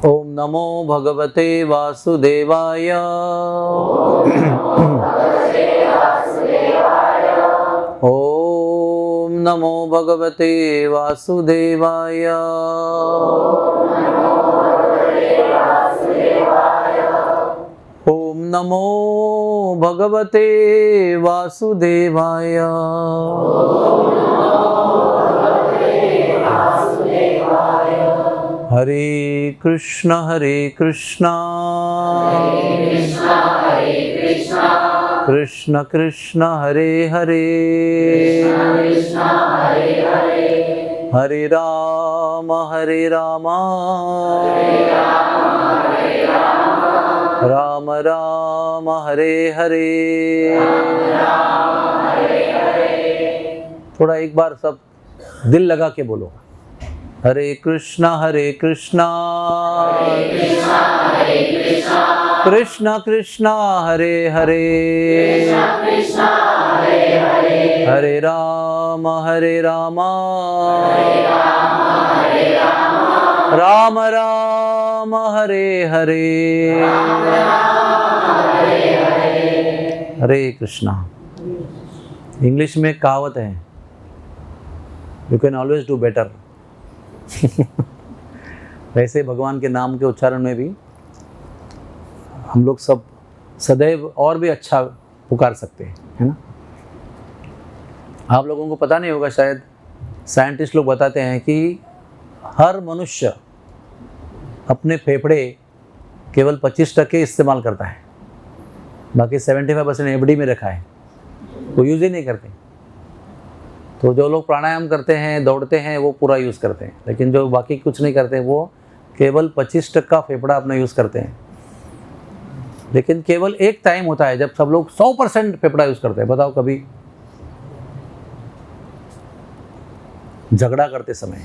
ओम नमो भगवते वासुदेवाय। ओम नमो भगवते वासुदेवाय। ओम नमो भगवते वासुदेवाय। हरे कृष्णा कृष्ण कृष्ण हरे हरे, हरे राम राम राम हरे हरे। थोड़ा एक बार सब दिल लगा के बोलो, हरे कृष्णा कृष्ण कृष्ण हरे हरे, हरे राम राम राम हरे हरे। हरे कृष्णा। इंग्लिश में कहावत है, you can always do better. वैसे भगवान के नाम के उच्चारण में भी हम लोग सब सदैव और भी अच्छा पुकार सकते हैं, है ना। आप लोगों को पता नहीं होगा, शायद साइंटिस्ट लोग बताते हैं कि हर मनुष्य अपने फेफड़े केवल 25% इस्तेमाल करता है, बाकी 75% एफडी में रखा है, वो यूज़ ही नहीं करते। तो जो लोग प्राणायाम करते हैं, दौड़ते हैं, वो पूरा यूज़ करते हैं, लेकिन जो बाकी कुछ नहीं करते वो केवल 25% फेफड़ा अपना यूज़ करते हैं। लेकिन केवल एक टाइम होता है जब सब लोग 100% फेफड़ा यूज़ करते हैं। बताओ, कभी झगड़ा करते समय,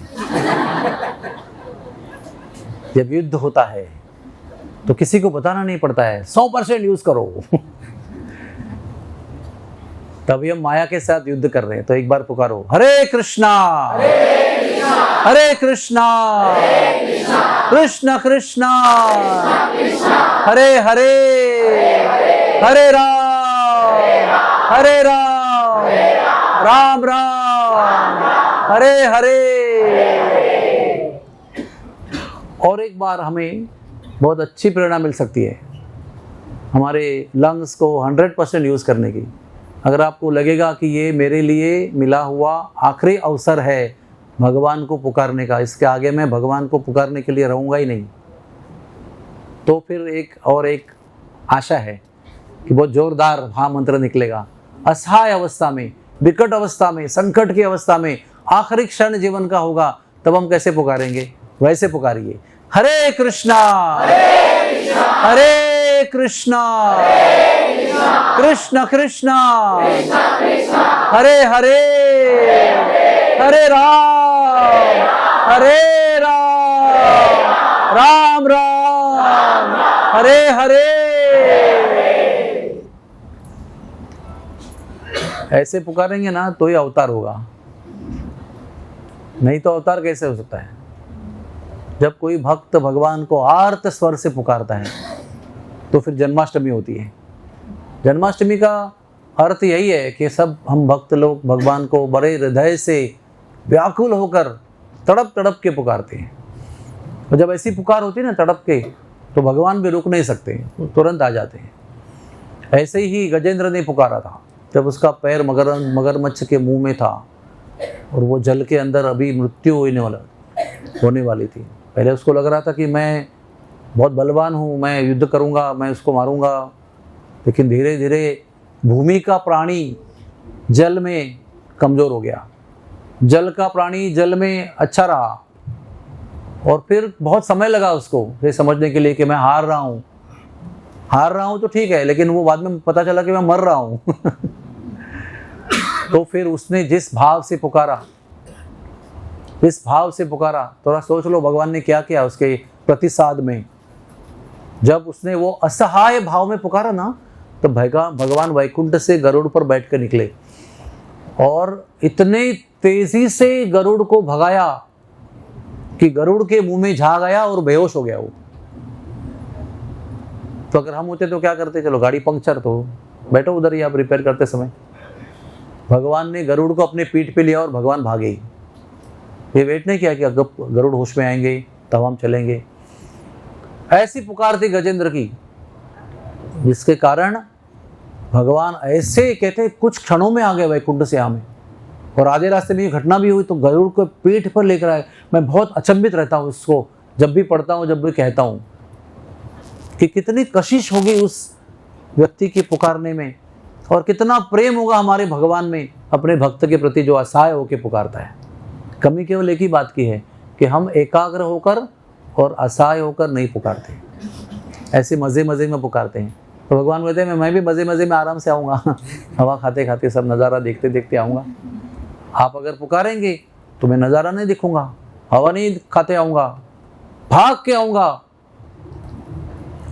जब युद्ध होता है तो किसी को बताना नहीं पड़ता है 100% यूज़ करो। तभी हम माया के साथ युद्ध कर रहे हैं। तो एक बार पुकारो, हरे कृष्णा कृष्ण कृष्णा हरे हरे, हरे राम राम राम हरे हरे। और एक बार हमें बहुत अच्छी प्रेरणा मिल सकती है हमारे लंग्स को 100% यूज़ करने की। अगर आपको लगेगा कि ये मेरे लिए मिला हुआ आखिरी अवसर है भगवान को पुकारने का, इसके आगे मैं भगवान को पुकारने के लिए रहूँगा ही नहीं, तो फिर एक आशा है कि बहुत जोरदार महामंत्र निकलेगा। असहाय अवस्था में, विकट अवस्था में, संकट की अवस्था में, आखिरी क्षण जीवन का होगा, तब हम कैसे पुकारेंगे? वैसे पुकारिए, हरे कृष्णा कृष्ण कृष्ण हरे हरे, हरे राम राम हरे हरे। ऐसे पुकारेंगे ना तो ही अवतार होगा, नहीं तो अवतार कैसे हो सकता है? जब कोई भक्त भगवान को आर्त स्वर से पुकारता है तो फिर जन्माष्टमी होती है। जन्माष्टमी का अर्थ यही है कि सब हम भक्त लोग भगवान को बड़े हृदय से व्याकुल होकर तड़प तड़प के पुकारते हैं। और जब ऐसी पुकार होती है ना तड़प के, तो भगवान भी रुक नहीं सकते, वो तुरंत आ जाते हैं। ऐसे ही गजेंद्र ने पुकारा था जब उसका पैर मगरमच्छ के मुंह में था और वो जल के अंदर अभी मृत्यु होने वाली थी। पहले उसको लग रहा था कि मैं बहुत बलवान हूँ, मैं युद्ध करूँगा, मैं उसको मारूँगा, लेकिन धीरे धीरे भूमि का प्राणी जल में कमज़ोर हो गया, जल का प्राणी जल में अच्छा रहा, और फिर बहुत समय लगा उसको ये समझने के लिए कि मैं हार रहा हूँ तो ठीक है, लेकिन वो बाद में पता चला कि मैं मर रहा हूँ। तो फिर उसने जिस भाव से पुकारा, थोड़ा सोच लो भगवान ने क्या किया उसके प्रतिसाद में। जब उसने वो असहाय भाव में पुकारा ना, तो भगवान वैकुंठ से गरुड़ पर बैठ कर निकले और इतने तेजी से गरुड़ को भगाया कि गरुड़ के मुंह में जा गया और बेहोश हो गया वो। तो अगर हम होते तो क्या करते, चलो गाड़ी पंक्चर तो बैठो उधर ही आप रिपेयर करते समय। भगवान ने गरुड़ को अपने पीठ पे लिया और भगवान भागे। ये वेट नहीं किया कि अगर गरुड़ होश में आएंगे तब हम चलेंगे। ऐसी पुकार थी गजेंद्र की, जिसके कारण भगवान ऐसे कहते कुछ क्षणों में आ गए वैकुंठ से हमें। और आधे रास्ते में ये घटना भी हुई तो गरुड़ को पीठ पर लेकर आए। मैं बहुत अचंभित रहता हूँ इसको, जब भी पढ़ता हूँ, जब भी कहता हूँ कि कितनी कशिश होगी उस व्यक्ति की पुकारने में, और कितना प्रेम होगा हमारे भगवान में अपने भक्त के प्रति, जो असहाय होकर पुकारता है। कमी केवल एक ही बात की है कि हम एकाग्र होकर और असहाय होकर नहीं पुकारते, ऐसे मज़े मज़े में पुकारते हैं। तो भगवान कहते हैं मैं भी मज़े मज़े में आराम से आऊँगा, हवा खाते खाते सब नज़ारा देखते देखते आऊँगा। आप अगर पुकारेंगे तो मैं नज़ारा नहीं दिखूँगा, हवा नहीं खाते आऊँगा, भाग के आऊँगा।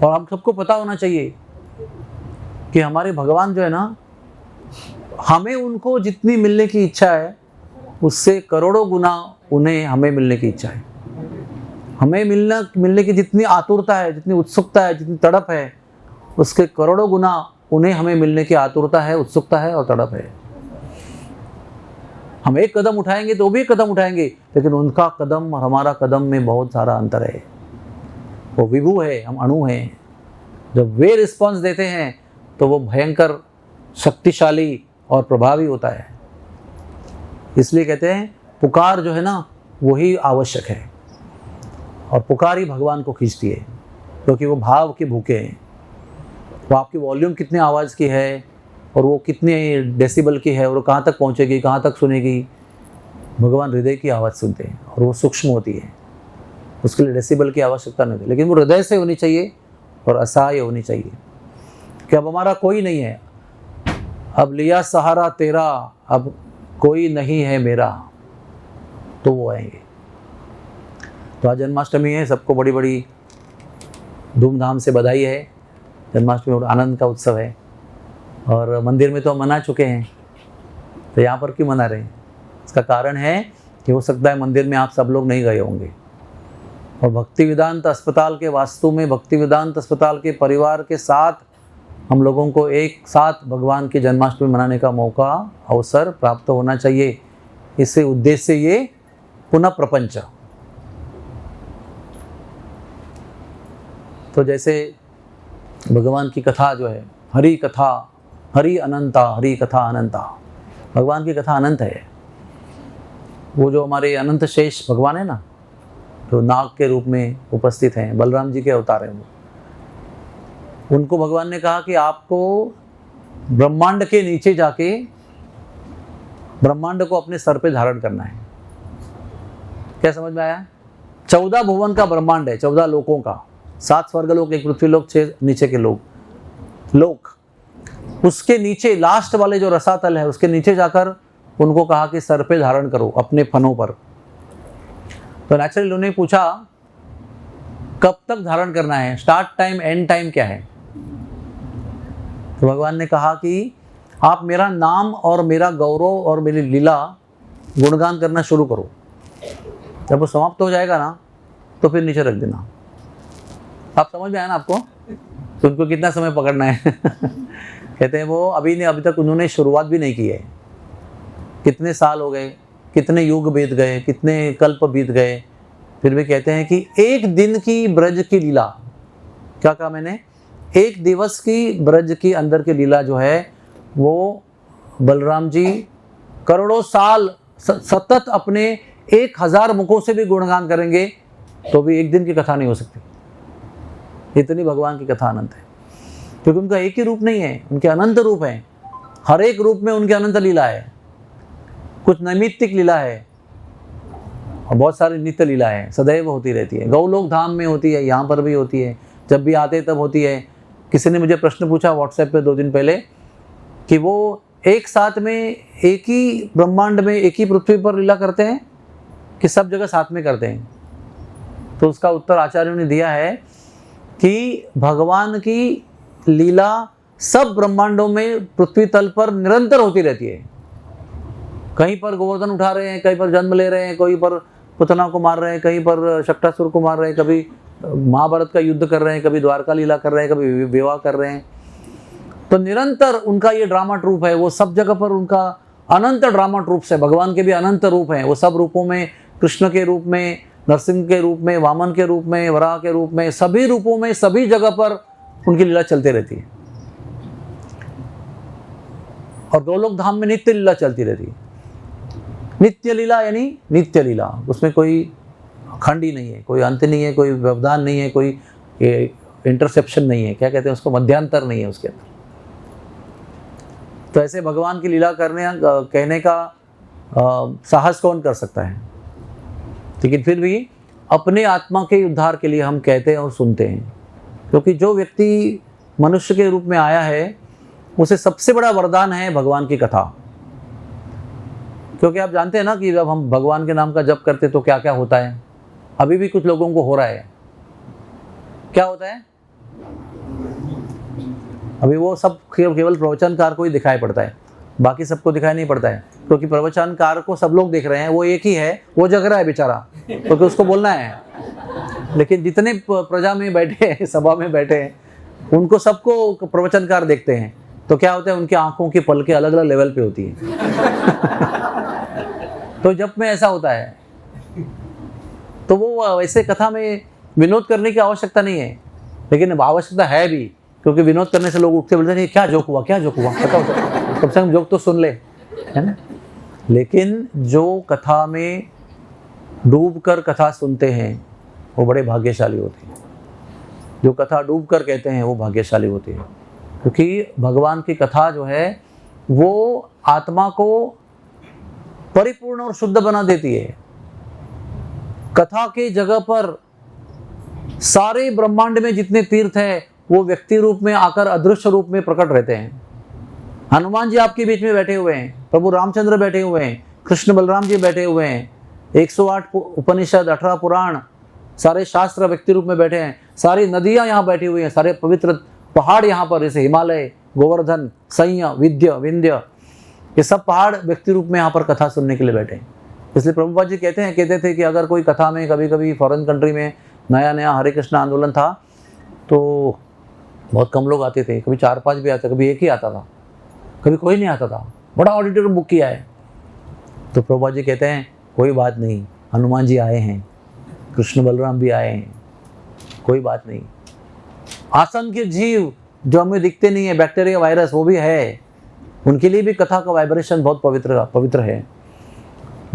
और हम सबको पता होना चाहिए कि हमारे भगवान जो है ना, हमें उनको जितनी मिलने की इच्छा है उससे करोड़ों गुना उन्हें हमें मिलने की इच्छा है। हमें मिलने की जितनी आतुरता है, जितनी उत्सुकता है, जितनी तड़प है, उसके करोड़ों गुना उन्हें हमें मिलने की आतुरता है, उत्सुकता है और तड़प है। हम एक कदम उठाएंगे तो भी एक कदम उठाएंगे, लेकिन उनका कदम और हमारा कदम में बहुत सारा अंतर है। वो विभु है, हम अणु हैं। जब वे रिस्पॉन्स देते हैं तो वो भयंकर शक्तिशाली और प्रभावी होता है। इसलिए कहते हैं पुकार जो है ना वही आवश्यक है, और पुकार ही भगवान को खींचती है, क्योंकि वो भाव के भूखे हैं। वो आपकी वॉल्यूम कितनी आवाज़ की है और वो कितने डेसिबल की है और वो कहाँ तक पहुँचेगी, कहाँ तक सुनेगी। भगवान हृदय की आवाज़ सुनते हैं और वो सूक्ष्म होती है, उसके लिए डेसिबल की आवश्यकता नहीं होती, लेकिन वो हृदय से होनी चाहिए और असहाय होनी चाहिए कि अब हमारा कोई नहीं है, अब लिया सहारा तेरा, अब कोई नहीं है मेरा, तो वो आएंगे। तो आज जन्माष्टमी है, सबको बड़ी बड़ी धूमधाम से बधाई है। जन्माष्टमी और आनंद का उत्सव है, और मंदिर में तो हम मना चुके हैं, तो यहाँ पर क्यों मना रहे हैं? इसका कारण है कि हो सकता है मंदिर में आप सब लोग नहीं गए होंगे, और भक्ति वेदांत अस्पताल के वास्तु में, भक्ति वेदांत अस्पताल के परिवार के साथ हम लोगों को एक साथ भगवान की जन्माष्टमी मनाने का मौका, अवसर प्राप्त होना चाहिए। इससे उद्देश्य ये पुनः प्रपंच। तो जैसे भगवान की कथा जो है, हरि कथा, हरि अनंता, हरि कथा अनंता, भगवान की कथा अनंत है। वो जो हमारे अनंत शेष भगवान है ना, तो नाग के रूप में उपस्थित हैं, बलराम जी के अवतार हैं वो। उनको भगवान ने कहा कि आपको ब्रह्मांड के नीचे जाके ब्रह्मांड को अपने सर पे धारण करना है। क्या समझ में आया? 14 भुवन का ब्रह्मांड है, 14 लोकों का, 7 स्वर्गलोक, 1 पृथ्वीलोक, 6 नीचे के लोक। उसके नीचे लास्ट वाले जो रसातल है उसके नीचे जाकर उनको कहा कि सर पे धारण करो अपने फनों पर। तो नेचुरली उन्होंने पूछा कब तक धारण करना है, स्टार्ट टाइम, एंड टाइम क्या है? तो भगवान ने कहा कि आप मेरा नाम और मेरा गौरव और मेरी लीला गुणगान करना शुरू करो। जब वो समाप्त हो जाएगा ना तो फिर नीचे रख देना। आप समझ में आया ना आपको? तो उनको कितना समय पकड़ना है? कहते हैं वो अभी तक उन्होंने शुरुआत भी नहीं की है। कितने साल हो गए, कितने युग बीत गए, कितने कल्प बीत गए, फिर भी कहते हैं कि एक दिन की ब्रज की लीला, क्या कहा मैंने? एक दिवस की ब्रज की अंदर की लीला जो है वो बलराम जी करोड़ों साल सतत अपने 1000 मुखों से भी गुणगान करेंगे तो भी एक दिन की कथा नहीं हो सकती। इतनी भगवान की कथा अनंत है, क्योंकि उनका एक ही रूप नहीं है, उनके अनंत रूप हैं। हर एक रूप में उनके अनंत लीला है। कुछ नैमित्तिक लीला है और बहुत सारी नित्य लीला है, सदैव होती रहती है। गौलोक धाम में होती है, यहाँ पर भी होती है, जब भी आते तब होती है। किसी ने मुझे प्रश्न पूछा व्हाट्सएप पे 2 दिन पहले कि वो एक साथ में एक ही ब्रह्मांड में, एक ही पृथ्वी पर लीला करते हैं कि सब जगह साथ में करते हैं? तो उसका उत्तर आचार्यों ने दिया है कि भगवान की लीला सब ब्रह्मांडों में पृथ्वी तल पर निरंतर होती रहती है। कहीं पर गोवर्धन उठा रहे हैं, कहीं पर जन्म ले रहे हैं, कहीं पर पुतना को मार रहे हैं, कहीं पर शक्टासुर को मार रहे हैं, कभी महाभारत का युद्ध कर रहे हैं, कभी द्वारका लीला कर रहे हैं, कभी विवाह कर रहे हैं। तो निरंतर उनका ये ड्रामा ट्रूप है, वो सब जगह पर उनका अनंत ड्रामा ट्रूप्स है। भगवान के भी अनंत रूप हैं, वो सब रूपों में, कृष्ण के रूप में, नरसिंह के रूप में, वामन के रूप में, वराह के रूप में, सभी रूपों में, सभी जगह पर उनकी लीला चलती रहती है। और गोलोक धाम में नित्य लीला चलती रहती है। नित्य लीला यानी नित्य लीला, उसमें कोई खंड ही नहीं है, कोई अंत नहीं है, कोई व्यवधान नहीं है, कोई इंटरसेप्शन नहीं है, क्या कहते हैं उसको, मध्यांतर नहीं है उसके अंदर। तो ऐसे भगवान की लीला कहने का साहस कौन कर सकता है? लेकिन फिर भी अपने आत्मा के उद्धार के लिए हम कहते हैं और सुनते हैं, क्योंकि जो व्यक्ति मनुष्य के रूप में आया है उसे सबसे बड़ा वरदान है भगवान की कथा। क्योंकि आप जानते हैं ना कि जब हम भगवान के नाम का जप करते तो क्या क्या होता है। अभी भी कुछ लोगों को हो रहा है। क्या होता है? अभी वो सब केवल प्रवचनकार को ही दिखाई पड़ता है, बाकी सबको दिखाई नहीं पड़ता है, क्योंकि प्रवचनकार को सब लोग देख रहे हैं, वो एक ही है, वो जग रहा है बेचारा, क्योंकि उसको बोलना है। लेकिन जितने प्रजा में बैठे हैं, सभा में बैठे हैं, उनको सबको प्रवचनकार देखते हैं। तो क्या होता है, उनकी आंखों की पलकें अलग अलग लेवल पे होती है। तो जब में ऐसा होता है, तो वो वैसे कथा में विनोद करने की आवश्यकता नहीं है, लेकिन आवश्यकता है भी, क्योंकि विनोद करने से लोग उठते बोलते हैं क्या जोक हुआ, क्या जोक हुआ, बताओ, कम से कम जोक तो सुन ले, है ना। लेकिन जो कथा में डूब कर कथा सुनते हैं वो बड़े भाग्यशाली होते हैं। जो कथा डूब कर कहते हैं वो भाग्यशाली होते हैं, क्योंकि भगवान की कथा जो है वो आत्मा को परिपूर्ण और शुद्ध बना देती है। कथा की जगह पर सारे ब्रह्मांड में जितने तीर्थ हैं वो व्यक्ति रूप में आकर अदृश्य रूप में प्रकट रहते हैं। हनुमान जी आपके बीच में बैठे हुए हैं, प्रभु रामचंद्र बैठे हुए हैं, कृष्ण बलराम जी बैठे हुए हैं, 108 उपनिषद, 18 पुराण, सारे शास्त्र व्यक्ति रूप में बैठे हैं, सारी नदियां यहाँ बैठी हुई हैं, सारे पवित्र पहाड़ यहाँ पर, जैसे हिमालय, गोवर्धन, सह्य, विंध्य, ये सब पहाड़ व्यक्ति रूप में यहाँ पर कथा सुनने के लिए बैठे हैं। इसलिए प्रभुपाद जी कहते थे कि अगर कोई कथा में, कभी कभी फॉरेन कंट्री में नया हरे कृष्ण आंदोलन था तो बहुत कम लोग आते थे, कभी 4-5 भी आते, कभी एक ही आता था, कभी कोई नहीं आता था, बड़ा ऑडिटोरियम बुक किया है। तो प्रभुपाद जी कहते हैं कोई बात नहीं, हनुमान जी आए हैं, कृष्ण बलराम भी आए हैं, कोई बात नहीं। असंख्य जीव जो हमें दिखते नहीं है, बैक्टीरिया, वायरस, वो भी है, उनके लिए भी कथा का वाइब्रेशन बहुत पवित्र है।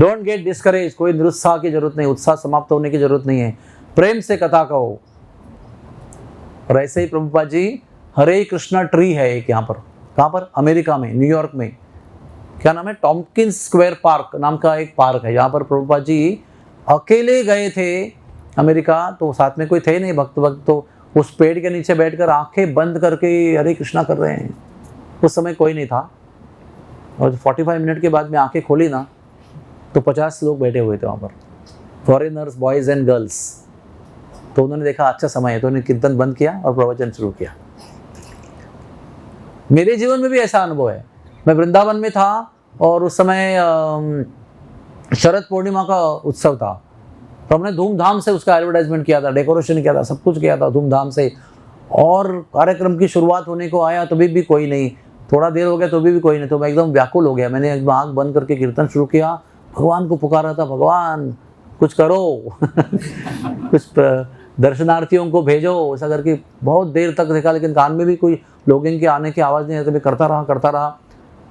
डोंट गेट डिस्करेज, कोई निरुत्साह की जरूरत नहीं, उत्साह समाप्त होने की जरूरत नहीं है, प्रेम से कथा कहो। और ऐसे ही प्रभुपाद जी हरे कृष्णा ट्री है एक यहाँ पर, कहाँ पर, अमेरिका में, न्यूयॉर्क में, क्या नाम है, टॉम्किंस स्क्वायर पार्क नाम का एक पार्क है। यहाँ पर प्रभुपाद जी अकेले गए थे अमेरिका, तो साथ में कोई थे नहीं भक्त, तो उस पेड़ के नीचे बैठकर आंखें बंद करके हरे कृष्णा कर रहे हैं। उस समय कोई नहीं था, और 45 मिनट के बाद में आंखें खोली ना तो 50 लोग बैठे हुए थे वहाँ पर, फॉरेनर्स, बॉयज़ एंड गर्ल्स। तो उन्होंने देखा अच्छा समय है, तो उन्होंने कीर्तन बंद किया और प्रवचन शुरू किया। मेरे जीवन में भी ऐसा अनुभव है। मैं वृंदावन में था और उस समय शरद पूर्णिमा का उत्सव था, तो हमने धूमधाम से उसका एडवर्टाइजमेंट किया था, डेकोरेशन किया था, सब कुछ किया था धूमधाम से। और कार्यक्रम की शुरुआत होने को आया तो भी कोई नहीं, थोड़ा देर हो गया तो भी कोई नहीं, तो मैं एकदम व्याकुल हो गया। मैंने एकदम आँख बंद करके कीर्तन शुरू किया, भगवान को पुकारा था, भगवान कुछ करो कुछ दर्शनार्थियों को भेजो, ऐसा करके बहुत देर तक देखा, लेकिन कान में भी कोई लोगों के आने की आवाज़ नहीं आई। तो मैं करता रहा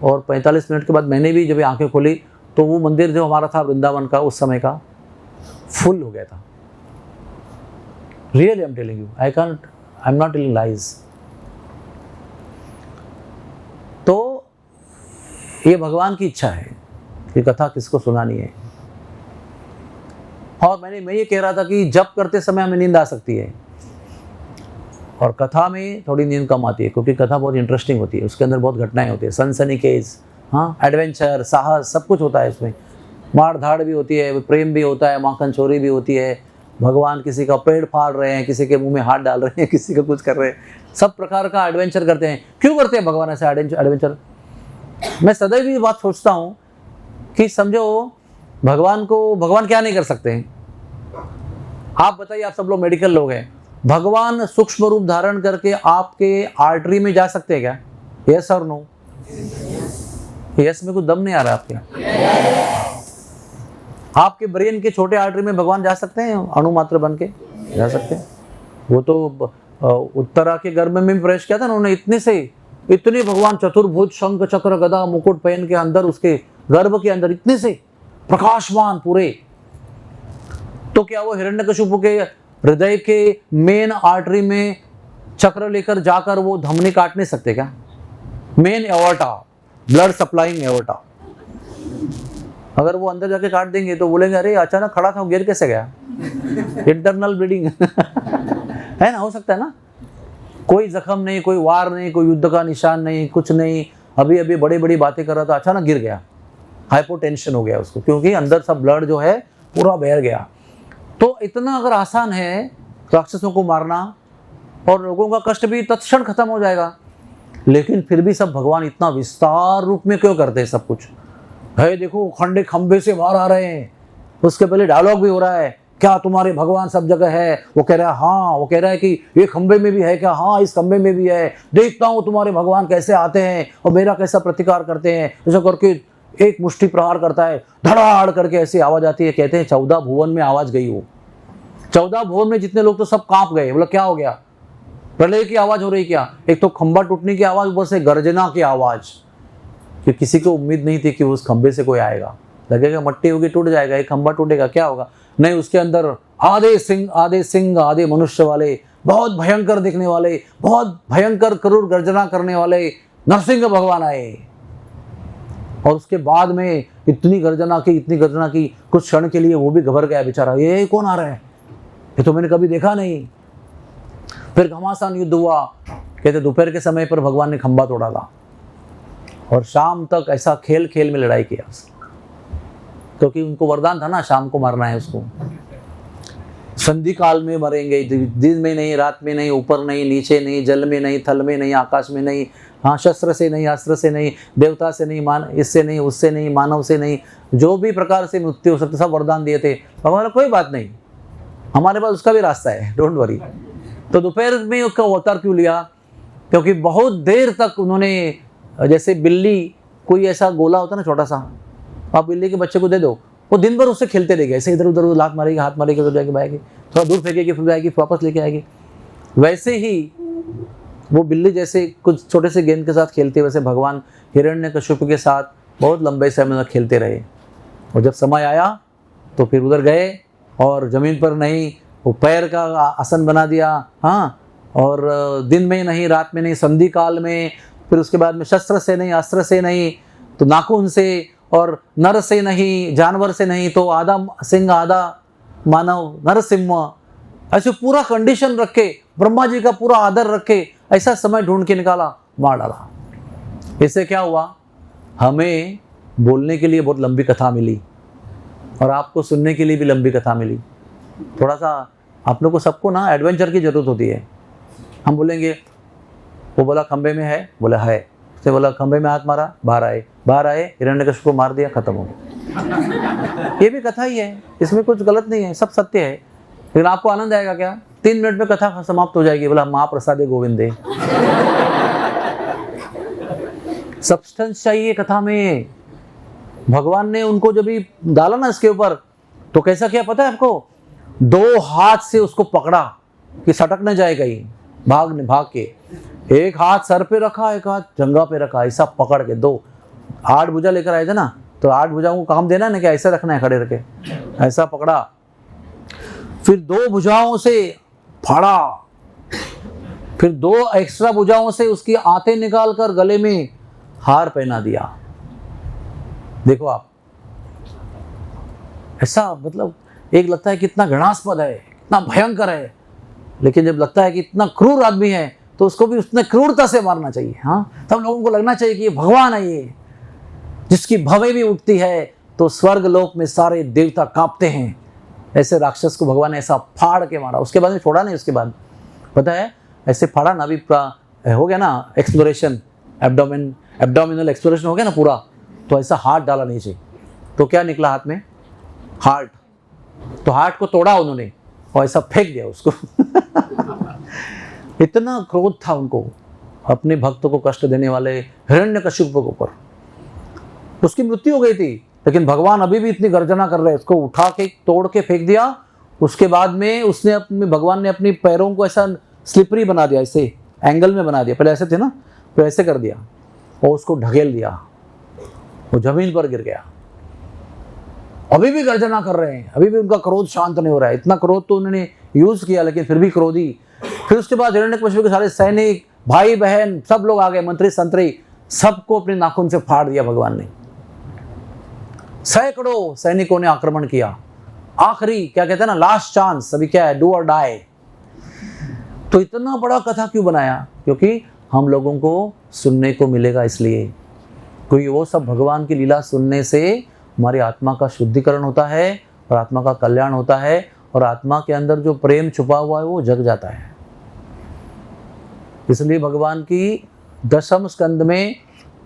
और 45 मिनट के बाद मैंने भी जब आंखें खोली तो वो मंदिर जो हमारा था वृंदावन का उस समय का फुल हो गया था। Really I am telling you, I am not telling lies. तो ये भगवान की इच्छा है कि कथा किसको सुनानी है। और मैं ये कह रहा था कि जप करते समय हमें नींद आ सकती है, और कथा में थोड़ी नींद कम आती है, क्योंकि कथा बहुत इंटरेस्टिंग होती है, उसके अंदर बहुत घटनाएं होती है, सनसनीखेज, हाँ, एडवेंचर, साहस, सब कुछ होता है इसमें। मार धाड़ भी होती है, प्रेम भी होता है, माखन चोरी भी होती है, भगवान किसी का पेड़ फाड़ रहे हैं, किसी के मुंह में हाथ डाल रहे हैं, किसी का कुछ कर रहे हैं, सब प्रकार का एडवेंचर करते हैं। क्यों करते हैं भगवान ऐसा एडवेंचर? मैं सदैव ये बात सोचता हूँ कि समझो भगवान क्या नहीं कर सकते हैं? आप बताइए, आप सब लोग मेडिकल लोग हैं, भगवान सूक्ष्म रूप धारण करके आपके आर्टरी में जा सकते हैं क्या? यस और नो? यस में कुछ दम नहीं आ रहा आपके। आपके ब्रेन के छोटे आर्टरी में भगवान जा सकते हैं अणु मात्र बन के? जा सकते हैं। वो तो उत्तरा के गर्भ में भी प्रवेश किया था ना उन्होंने, इतने भगवान चतुर्भुज शंख चक्र गदा मुकुट पहन के अंदर, उसके गर्भ के अंदर इतने से प्रकाशमान पूरे। तो क्या वो हिरण्यकशिपु के हृदय के मेन आर्टरी में चक्र लेकर जाकर वो धमनी काट नहीं सकते क्या? Main aorta, blood supplying aorta, अगर वो अंदर जाके काट देंगे तो बोलेंगे अरे अचानक खड़ा था, गिर कैसे गया? इंटरनल ब्लीडिंग है ना, हो सकता है ना। कोई जख्म नहीं, कोई वार नहीं, कोई युद्ध का निशान नहीं, कुछ नहीं, अभी अभी बड़ी बड़ी बातें कर रहा था, अचानक गिर गया, हाइपोटेंशन हो गया उसको, क्योंकि अंदर सब ब्लड जो है पूरा बह गया। तो इतना अगर आसान है राक्षसों को मारना और लोगों का कष्ट भी तत्क्षण खत्म हो जाएगा, लेकिन फिर भी सब भगवान इतना विस्तार रूप में क्यों करते हैं सब कुछ? है देखो खंडे खंबे से बाहर आ रहे हैं, उसके पहले डायलॉग भी हो रहा है, क्या तुम्हारे भगवान सब जगह है? वो कह रहा है हाँ, वो कह रहा है कि ये खंबे में भी है क्या? हाँ, इस खंबे में भी है, देखता हूँ तुम्हारे भगवान कैसे आते हैं और मेरा कैसा प्रतिकार करते हैं। ऐसा करके एक मुष्टि प्रहार करता है, धड़ाड़ करके ऐसी आवाज आती है, कहते हैं 14 भुवन में आवाज गई। वो 14 भुवन में जितने लोग तो सब कांप गए, बोला क्या हो गया? प्रलय की आवाज हो रही क्या? एक तो खंबा टूटने की आवाज, ऊपर से गर्जना की आवाज, कि किसी को उम्मीद नहीं थी कि उस खंबे से कोई आएगा, लगेगा मट्टी होगी टूट जाएगा, एक खंबा टूटेगा क्या होगा? नहीं, उसके अंदर आधे सिंह आधे मनुष्य वाले, बहुत भयंकर दिखने वाले, बहुत भयंकर क्रूर गर्जना करने वाले नरसिंह भगवान आए। और उसके बाद में इतनी गर्जना की, कुछ क्षण के लिए वो भी घबर गया बेचारा, ये कौन आ रहा है, ये तो मैंने कभी देखा नहीं। फिर घमासान युद्ध हुआ, कहते दोपहर के समय पर भगवान ने खंबा तोड़ा था और शाम तक ऐसा खेल खेल में लड़ाई किया, क्योंकि उनको वरदान था ना शाम को मारना है उसको। संधि काल में मरेंगे, दिन में नहीं, रात में नहीं, ऊपर नहीं, नीचे नहीं, जल में नहीं, थल में नहीं, आकाश में नहीं, हाँ, शस्त्र से नहीं, अस्त्र से नहीं, देवता से नहीं, इससे नहीं, उससे नहीं, मानव से नहीं, जो भी प्रकार से मृत्यु हो सकती, सब वरदान दिए थे। भगवान कोई बात नहीं, हमारे पास उसका भी रास्ता है, डोंट वरी। तो दोपहर में उसका अवतार क्यों लिया? क्योंकि बहुत देर तक उन्होंने, जैसे बिल्ली, कोई ऐसा गोला होता ना छोटा सा, आप बिल्ली के बच्चे को दे दो, वो दिन भर उससे खेलते रहेगा, ऐसे इधर उधर लात मारेगी, हाथ मारेगी, उधर जाके भागेगी, थोड़ा दूर फेंकेगी, फिर जाएगी, वापस लेके आएगी। वैसे ही वो बिल्ली जैसे कुछ छोटे से गेंद के साथ खेलती है, वैसे भगवान हिरण्यकशिपु के साथ बहुत लंबे समय तक खेलते रहे। और जब समय आया तो फिर उधर गए और जमीन पर नहीं, वो पैर का आसन बना दिया, हाँ, और दिन में नहीं, रात में नहीं, संधि काल में, फिर उसके बाद में शस्त्र से नहीं, अस्त्र से नहीं, तो नाखून से, और नर से नहीं, जानवर से नहीं, तो आधा सिंह आधा मानव, नरसिंह, ऐसे पूरा कंडीशन रखे, ब्रह्मा जी का पूरा आदर रखे, ऐसा समय ढूंढ के निकाला, मार डाला। इससे क्या हुआ? हमें बोलने के लिए बहुत लंबी कथा मिली और आपको सुनने के लिए भी लंबी कथा मिली। थोड़ा सा आप लोग को, सबको ना एडवेंचर की जरूरत होती है। हम बोलेंगे, वो बोला खंबे में है, बोला है, उसने बोला खंबे में हाथ मारा, बाहर आए, हिरण्यकशिपु को मार दिया, खत्म हो गया। ये भी कथा ही है, इसमें कुछ गलत नहीं है, सब सत्य है। लेकिन आपको आनंद आएगा क्या? 3 मिनट में कथा समाप्त हो जाएगी, बोला महाप्रसादे गोविंदे। सब्सटेंस चाहिए कथा में। भगवान ने उनको जब भी डाला ना इसके ऊपर, तो कैसा किया पता है आपको? 2 हाथ से उसको पकड़ा कि सटक न जाए कहीं, भाग के। एक हाथ सर पे रखा, एक हाथ जंघा पे रखा, ऐसा पकड़ के 2 8 भुजा लेकर आए थे ना, तो 8 भुजाओं को काम देना है ना, क्या ऐसा रखना है खड़े रखे, ऐसा पकड़ा, फिर 2 भुजाओं से फाड़ा, फिर 2 एक्स्ट्रा भुजाओं से उसकी आंतें निकाल कर गले में हार पहना दिया। देखो आप, ऐसा मतलब एक लगता है कितना घृणास्पद है, कितना भयंकर है, लेकिन जब लगता है कि इतना क्रूर आदमी है तो उसको भी उतने क्रूरता से मारना चाहिए। हाँ, तब लोगों को लगना चाहिए कि ये भगवान है, ये जिसकी भवें भी उठती है तो स्वर्ग लोक में सारे देवता कांपते हैं। ऐसे राक्षस को भगवान ने ऐसा फाड़ के मारा, उसके बाद में छोड़ा नहीं। उसके बाद पता है, ऐसे फाड़ा ना, अभी हो गया ना एक्सप्लोरेशन, एब्डोमिनल एक्सप्लोरेशन हो गया ना पूरा, तो ऐसा हाथ डाला नीचे, तो क्या निकला हाथ में? हार्ट। तो हार्ट को तोड़ा उन्होंने, और ऐसा फेंक दिया उसको। इतना क्रोध था उनको अपने भक्त को कष्ट देने वाले हिरण्यकशिपु के ऊपर। उसकी मृत्यु हो गई थी, लेकिन भगवान अभी भी इतनी गर्जना कर रहे हैं, उसको उठा के तोड़ के फेंक दिया। उसके बाद में भगवान ने अपने पैरों को ऐसा स्लिपरी बना दिया, ऐसे एंगल में बना दिया, पहले ऐसे थे ना, तो ऐसे कर दिया और उसको ढकेल दिया, वो जमीन पर गिर गया। अभी भी गर्जना कर रहे हैं, अभी भी उनका क्रोध शांत नहीं हो रहा है। इतना क्रोध तो उन्होंने यूज किया, लेकिन फिर भी क्रोधी। फिर उसके बाद हिरण्यकशिपु के सारे सैनिक, भाई बहन, सब लोग आ गए, मंत्री संतरी, सबको अपने नाखून से फाड़ दिया भगवान ने। सैकड़ों सैनिकों ने आक्रमण किया। आखिरी क्या कहते हैं ना, लास्ट चांस, अभी क्या है, डू और डाई। तो इतना बड़ा कथा क्यों बनाया? क्योंकि हम लोगों को सुनने को मिलेगा इसलिए। क्योंकि वो सब भगवान की लीला सुनने से हमारी आत्मा का शुद्धिकरण होता है और आत्मा का कल्याण होता है, और आत्मा के अंदर जो प्रेम छुपा हुआ है वो जग जाता है। इसलिए भगवान की दशम स्कंद में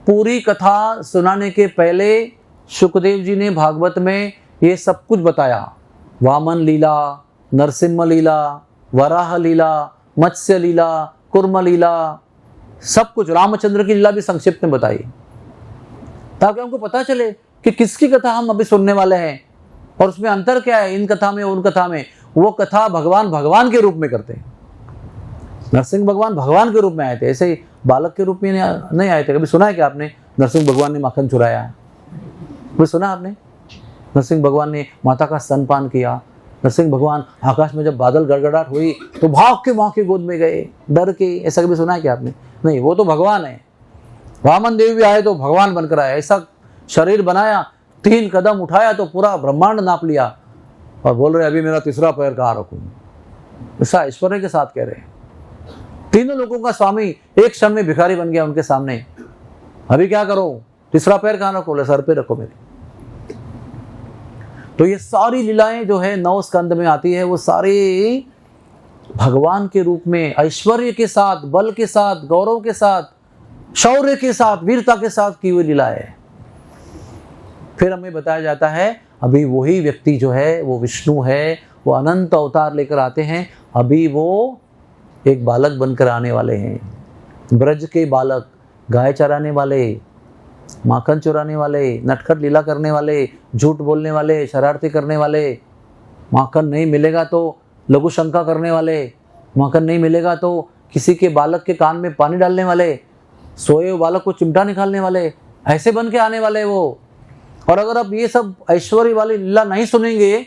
पूरी कथा सुनाने के पहले शुकदेव जी ने भागवत में ये सब कुछ बताया। वामन लीला, नरसिम्हा लीला, वराह लीला, मत्स्य लीला, कुर्म लीला, सब कुछ, रामचंद्र की लीला भी संक्षिप्त में बताई, ताकि हमको पता चले कि किसकी कथा हम अभी सुनने वाले हैं और उसमें अंतर क्या है इन कथा में और उन कथा में। वो कथा भगवान के रूप में करते हैं। नरसिंह भगवान भगवान के रूप में आए थे, ऐसे ही बालक के रूप में नहीं आए थे। कभी सुना है क्या आपने नरसिंह भगवान ने माखन चुराया? कभी सुना आपने? नरसिंह भगवान ने माता का स्तनपान किया। नरसिंह भगवान आकाश में जब बादल गड़गड़ाहट हुई तो भाग के माँ की गोद में गए डर के, ऐसा कभी सुना है क्या आपने? नहीं, वो तो भगवान है। वामन देव भी आए तो भगवान बनकर आए, ऐसा शरीर बनाया, 3 कदम उठाया तो पूरा ब्रह्मांड नाप लिया, और बोल रहे अभी मेरा तीसरा पैर कहाँ रखूं। ऐसा ऐश्वर्य के साथ कह रहे हैं। तीनों लोगों का स्वामी एक क्षण में भिखारी बन गया उनके सामने। अभी क्या करो, तीसरा पैर कहाँ रखो? ले सर पे रखो मेरे। तो ये सारी लीलाएं जो है 9 स्कंद में आती है, वो सारी भगवान के रूप में ऐश्वर्य के साथ, बल के साथ, गौरव के साथ, शौर्य के साथ, वीरता के साथ की हुई लीला है। फिर हमें बताया जाता है अभी वही व्यक्ति जो है वो विष्णु है, वो अनंत अवतार लेकर आते हैं। अभी वो एक बालक बनकर आने वाले हैं, ब्रज के बालक, गाय चराने वाले, माखन चुराने वाले, नटखट लीला करने वाले, झूठ बोलने वाले, शरारती करने वाले, माखन नहीं मिलेगा तो लघु शंका करने वाले, माखन नहीं मिलेगा तो किसी के बालक के कान में पानी डालने वाले, सोए हुए बालक को चिमटा निकालने वाले, ऐसे बन के आने वाले वो। और अगर आप ये सब ऐश्वर्य वाली लीला नहीं सुनेंगे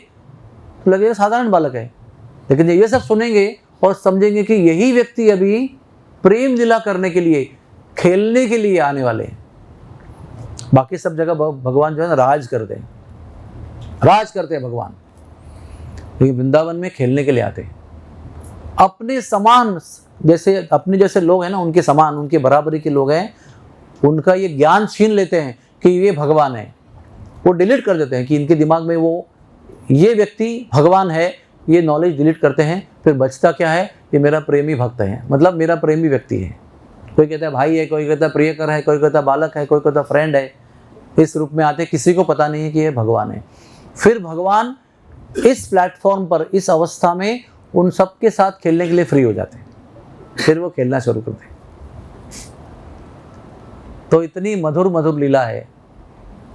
तो लगेगा साधारण बालक है, लेकिन ये सब सुनेंगे और समझेंगे कि यही व्यक्ति अभी प्रेम लीला करने के लिए, खेलने के लिए आने वाले हैं। बाकी सब जगह भगवान जो है ना राज करते हैं भगवान, लेकिन वृंदावन में खेलने के लिए आते हैं। अपने समान, जैसे अपने जैसे लोग हैं ना, उनके समान, उनके बराबरी के लोग हैं, उनका ये ज्ञान छीन लेते हैं कि ये भगवान है। वो डिलीट कर देते हैं कि इनके दिमाग में वो ये व्यक्ति भगवान है, ये नॉलेज डिलीट करते हैं। फिर बचता क्या है? ये मेरा प्रेमी भक्त है, मतलब मेरा प्रेमी व्यक्ति है। कोई कहता है भाई है, कोई कहता है प्रियकर है, कोई कहता है बालक है, कोई कहता है फ्रेंड है। इस रूप में आते, किसी को पता नहीं है कि ये भगवान है। फिर भगवान इस प्लेटफॉर्म पर, इस अवस्था में उन सब के साथ खेलने के लिए फ्री हो जाते हैं। फिर वो खेलना शुरू करते हैं। तो इतनी मधुर मधुर लीला है।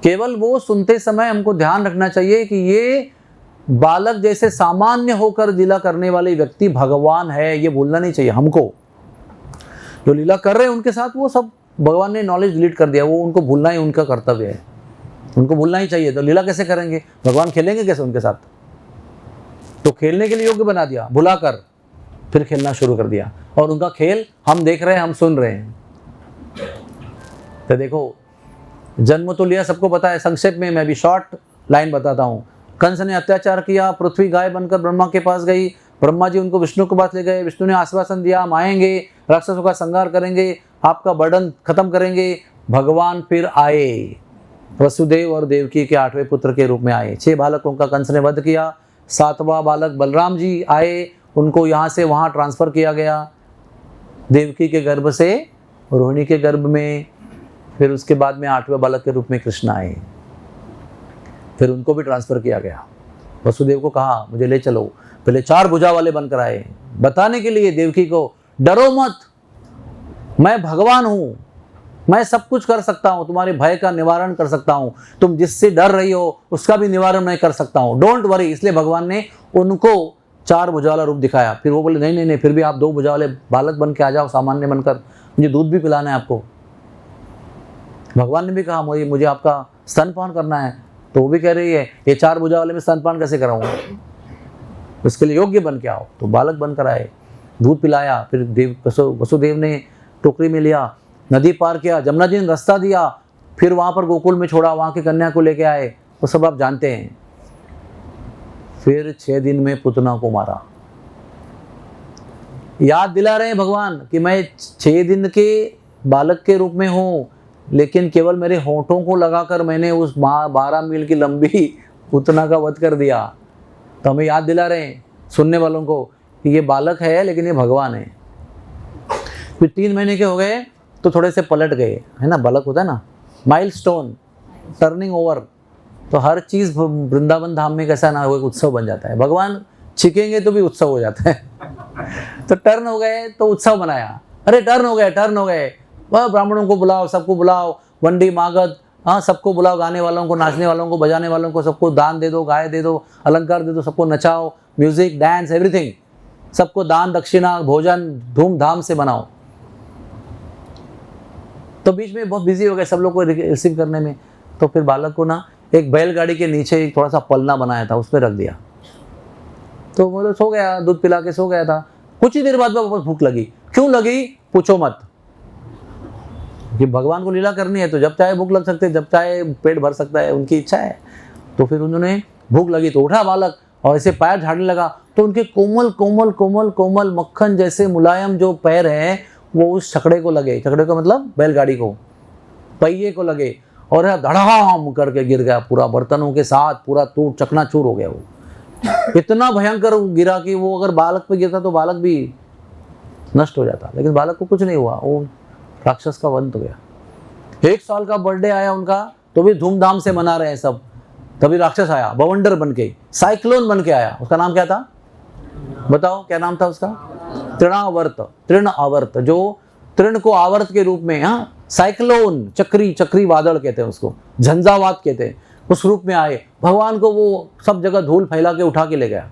केवल वो सुनते समय हमको ध्यान रखना चाहिए कि ये बालक जैसे सामान्य होकर लीला करने वाले व्यक्ति भगवान है, ये भूलना नहीं चाहिए हमको। जो लीला कर रहे हैं उनके साथ वो सब भगवान ने नॉलेज डिलीट कर दिया, वो उनको भूलना ही उनका कर्तव्य है, उनको भूलना ही चाहिए। तो लीला कैसे करेंगे? भगवान खेलेंगे कैसे उनके साथ? तो खेलने के लिए योग्य बना दिया, भुलाकर फिर खेलना शुरू कर दिया, और उनका खेल हम देख रहे हैं, हम सुन रहे हैं। तो देखो, जन्म तो लिया सबको पता है, संक्षेप में मैं भी शॉर्ट लाइन बताता हूँ। कंस ने अत्याचार किया, पृथ्वी गाय बनकर ब्रह्मा के पास गई, ब्रह्मा जी उनको विष्णु के पास ले गए, विष्णु ने आश्वासन दिया हम आएंगे, राक्षसों का संहार करेंगे, आपका बर्डन खत्म करेंगे। भगवान फिर आए, वसुदेव और देवकी के 8वें पुत्र के रूप में आए। 6 बालकों का कंस ने वध किया। 7वां बालक बलराम जी आए, उनको यहाँ से वहाँ ट्रांसफर किया गया, देवकी के गर्भ से रोहिणी के गर्भ में। फिर उसके बाद में 8वें बालक के रूप में कृष्ण आए, फिर उनको भी ट्रांसफर किया गया। वसुदेव को कहा मुझे ले चलो, पहले 4 भुजा वाले बनकर आए बताने के लिए देवकी को, डरो मत, मैं भगवान हूं, मैं सब कुछ कर सकता हूं, तुम्हारे भय का निवारण कर सकता हूं, तुम जिससे डर रही हो उसका भी निवारण मैं कर सकता हूं, डोंट वरी। इसलिए भगवान ने उनको 4 भुजा वाला रूप दिखाया। फिर वो बोले नहीं नहीं नहीं, फिर भी आप 2 भुजा वाले बालक बन के आ जाओ, सामान्य बनकर, मुझे दूध भी पिलाना है आपको। भगवान ने भी कहा मुझे आपका स्तनपान करना है, तो वो भी कह रही है ये 4 भुजा वाले में स्तनपान कैसे कराऊंगा, उसके लिए योग्य बन के आओ। तो बालक बनकर आए, दूध पिलाया। फिर वसुदेव ने टोकरी में लिया, नदी पार किया, जमुना जी ने रास्ता दिया, फिर वहां पर गोकुल में छोड़ा, वहां की कन्या को लेके आए, वो सब आप जानते हैं। फिर 6 दिन में पुतना को मारा। याद दिला रहे हैं भगवान कि मैं 6 दिन के बालक के रूप में हूं, लेकिन केवल मेरे होठों को लगाकर मैंने उस 12 मील की लंबी पुतना का वध कर दिया। तो हमें याद दिला रहे हैं सुनने वालों को कि ये बालक है लेकिन ये भगवान है। फिर 3 महीने के हो गए तो थोड़े से पलट गए, है ना, बालक होता है ना, माइलस्टोन, टर्निंग ओवर। तो हर चीज़ वृंदावन धाम में कैसा ना हो, एक उत्सव बन जाता है। भगवान छिकेंगे तो भी उत्सव हो जाता है। तो टर्न हो गए तो उत्सव बनाया, अरे टर्न हो गए, वह ब्राह्मणों को बुलाओ, सबको बुलाओ, वंडी मागध, हाँ सबको बुलाओ, गाने वालों को, नाचने वालों को, बजाने वालों को, सबको दान दे दो, गाय दे दो, अलंकार दे दो, सबको नचाओ, म्यूजिक, डांस, एवरीथिंग, सबको दान दक्षिणा भोजन धूमधाम से बनाओ। तो बीच में बहुत बिजी हो गए सब लोग को रिसीव करने में। तो फिर बालक को ना एक बैलगाड़ी के नीचे एक थोड़ा सा पलना बनाया था, उस पर रख दिया। तो वो सो गया, दूध पिला के सो गया था। कुछ ही देर बाद में वापस भूख लगी। क्यों लगी पूछो मत, कि भगवान को लीला करनी है तो जब चाहे भूख लग सकती है, जब चाहे पेट भर सकता है, उनकी इच्छा है। तो फिर उन्होंने भूख लगी तो उठा बालक और ऐसे पैर झाड़ने लगा, तो उनके कोमल कोमल कोमल कोमल मक्खन जैसे मुलायम जो पैर हैं वो उस छकड़े को लगे, छकड़े को मतलब बैलगाड़ी को, पहिए को लगे, और धड़ाम करके गिर गया पूरा बर्तनों के साथ, पूरा टूट चकनाचूर हो गया। वो इतना भयंकर गिरा कि वो अगर बालक पे गिरता तो बालक भी नष्ट हो जाता, लेकिन बालक को कुछ नहीं हुआ, वो राक्षस का वध हो गया। 1 साल का बर्थडे आया उनका तो भी धूमधाम से मना रहे हैं सब। तभी राक्षस आया बवंडर बन के, साइक्लोन बन के आया। उसका नाम क्या था बताओ, क्या नाम था उसका? तृण आवर्त, जो तृण को आवर्त के रूप में, हाँ, साइक्लोन, चक्री बादल कहते हैं उसको, झंझावात कहते हैं, उस रूप में आए। भगवान को वो सब जगह धूल फैला के उठा के ले गया।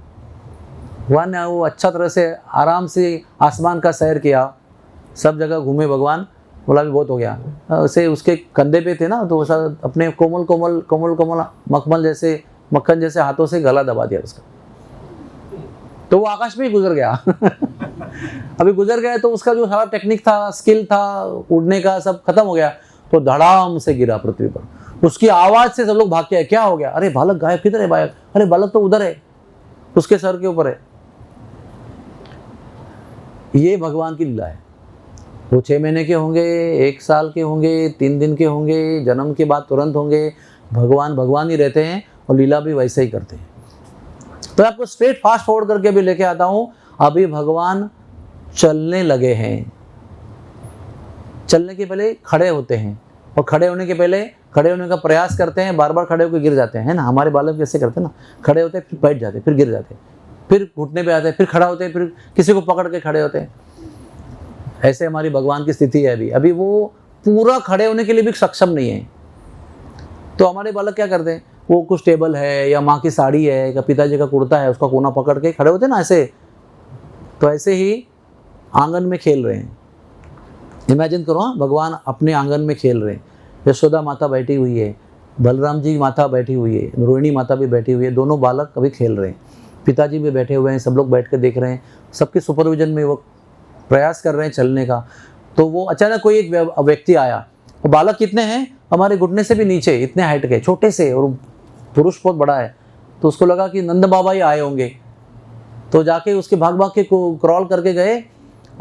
भगवान ने वो अच्छा तरह से आराम से आसमान का सैर किया, सब जगह घूमे भगवान। बोला भी बहुत हो गया, उसे उसके कंधे पे थे ना, तो वैसा अपने कोमल कोमल कोमल कोमल मक्खन जैसे हाथों से गला दबा दिया उसका, तो वो आकाश में ही गुजर गया। अभी गुजर गया तो उसका जो सारा टेक्निक था, स्किल था उड़ने का, सब खत्म हो गया। तो धड़ाम से गिरा पृथ्वी पर। उसकी आवाज से सब लोग भाग के आए, क्या हो गया? अरे बालक गायब, किधर है बालक? अरे बालक तो उधर है, उसके सर के ऊपर है। ये भगवान की लीला है। वो 6 महीने के होंगे, 1 साल के होंगे, 3 दिन के होंगे, जन्म के बाद तुरंत होंगे, भगवान ही रहते हैं और लीला भी वैसे ही करते हैं। तो आपको स्ट्रेट फास्ट फॉरवर्ड करके भी लेके आता हूं। अभी भगवान चलने लगे हैं। चलने के पहले खड़े होते हैं, और खड़े होने के पहले खड़े होने का प्रयास करते हैं, बार बार खड़े होकर गिर जाते हैं, है ना। हमारे बालक कैसे करते हैं ना, खड़े होते हैं फिर बैठ जाते हैं, फिर गिर जाते हैं, फिर घुटने पे आते हैं, फिर खड़ा होते हैं, फिर किसी को पकड़ के खड़े होते हैं। ऐसे हमारी भगवान की स्थिति है। अभी वो पूरा खड़े होने के लिए भी सक्षम नहीं है। तो हमारे बालक क्या करते हैं, वो कुछ टेबल है या माँ की साड़ी है या पिताजी का कुर्ता है, उसका कोना पकड़ के खड़े होते हैं ना ऐसे। तो ऐसे ही आंगन में खेल रहे हैं। इमेजिन करो, हाँ, भगवान अपने आंगन में खेल रहे हैं। यशोदा माता बैठी हुई है, बलराम जी माता बैठी हुई है, रोहिणी माता भी बैठी हुई है, दोनों बालक अभी खेल रहे हैं। पिताजी भी बैठे हुए हैं, सब लोग बैठ कर देख रहे हैं। सबके सुपरविजन में वो प्रयास कर रहे हैं चलने का। तो वो अचानक कोई एक व्यक्ति आया। वो बालक कितने हैं, हमारे घुटने से भी नीचे, इतने हाइट के, छोटे से, और पुरुष बहुत बड़ा है। तो उसको लगा कि नंद बाबा ही आए होंगे। तो जाके उसके भाग के क्रॉल करके गए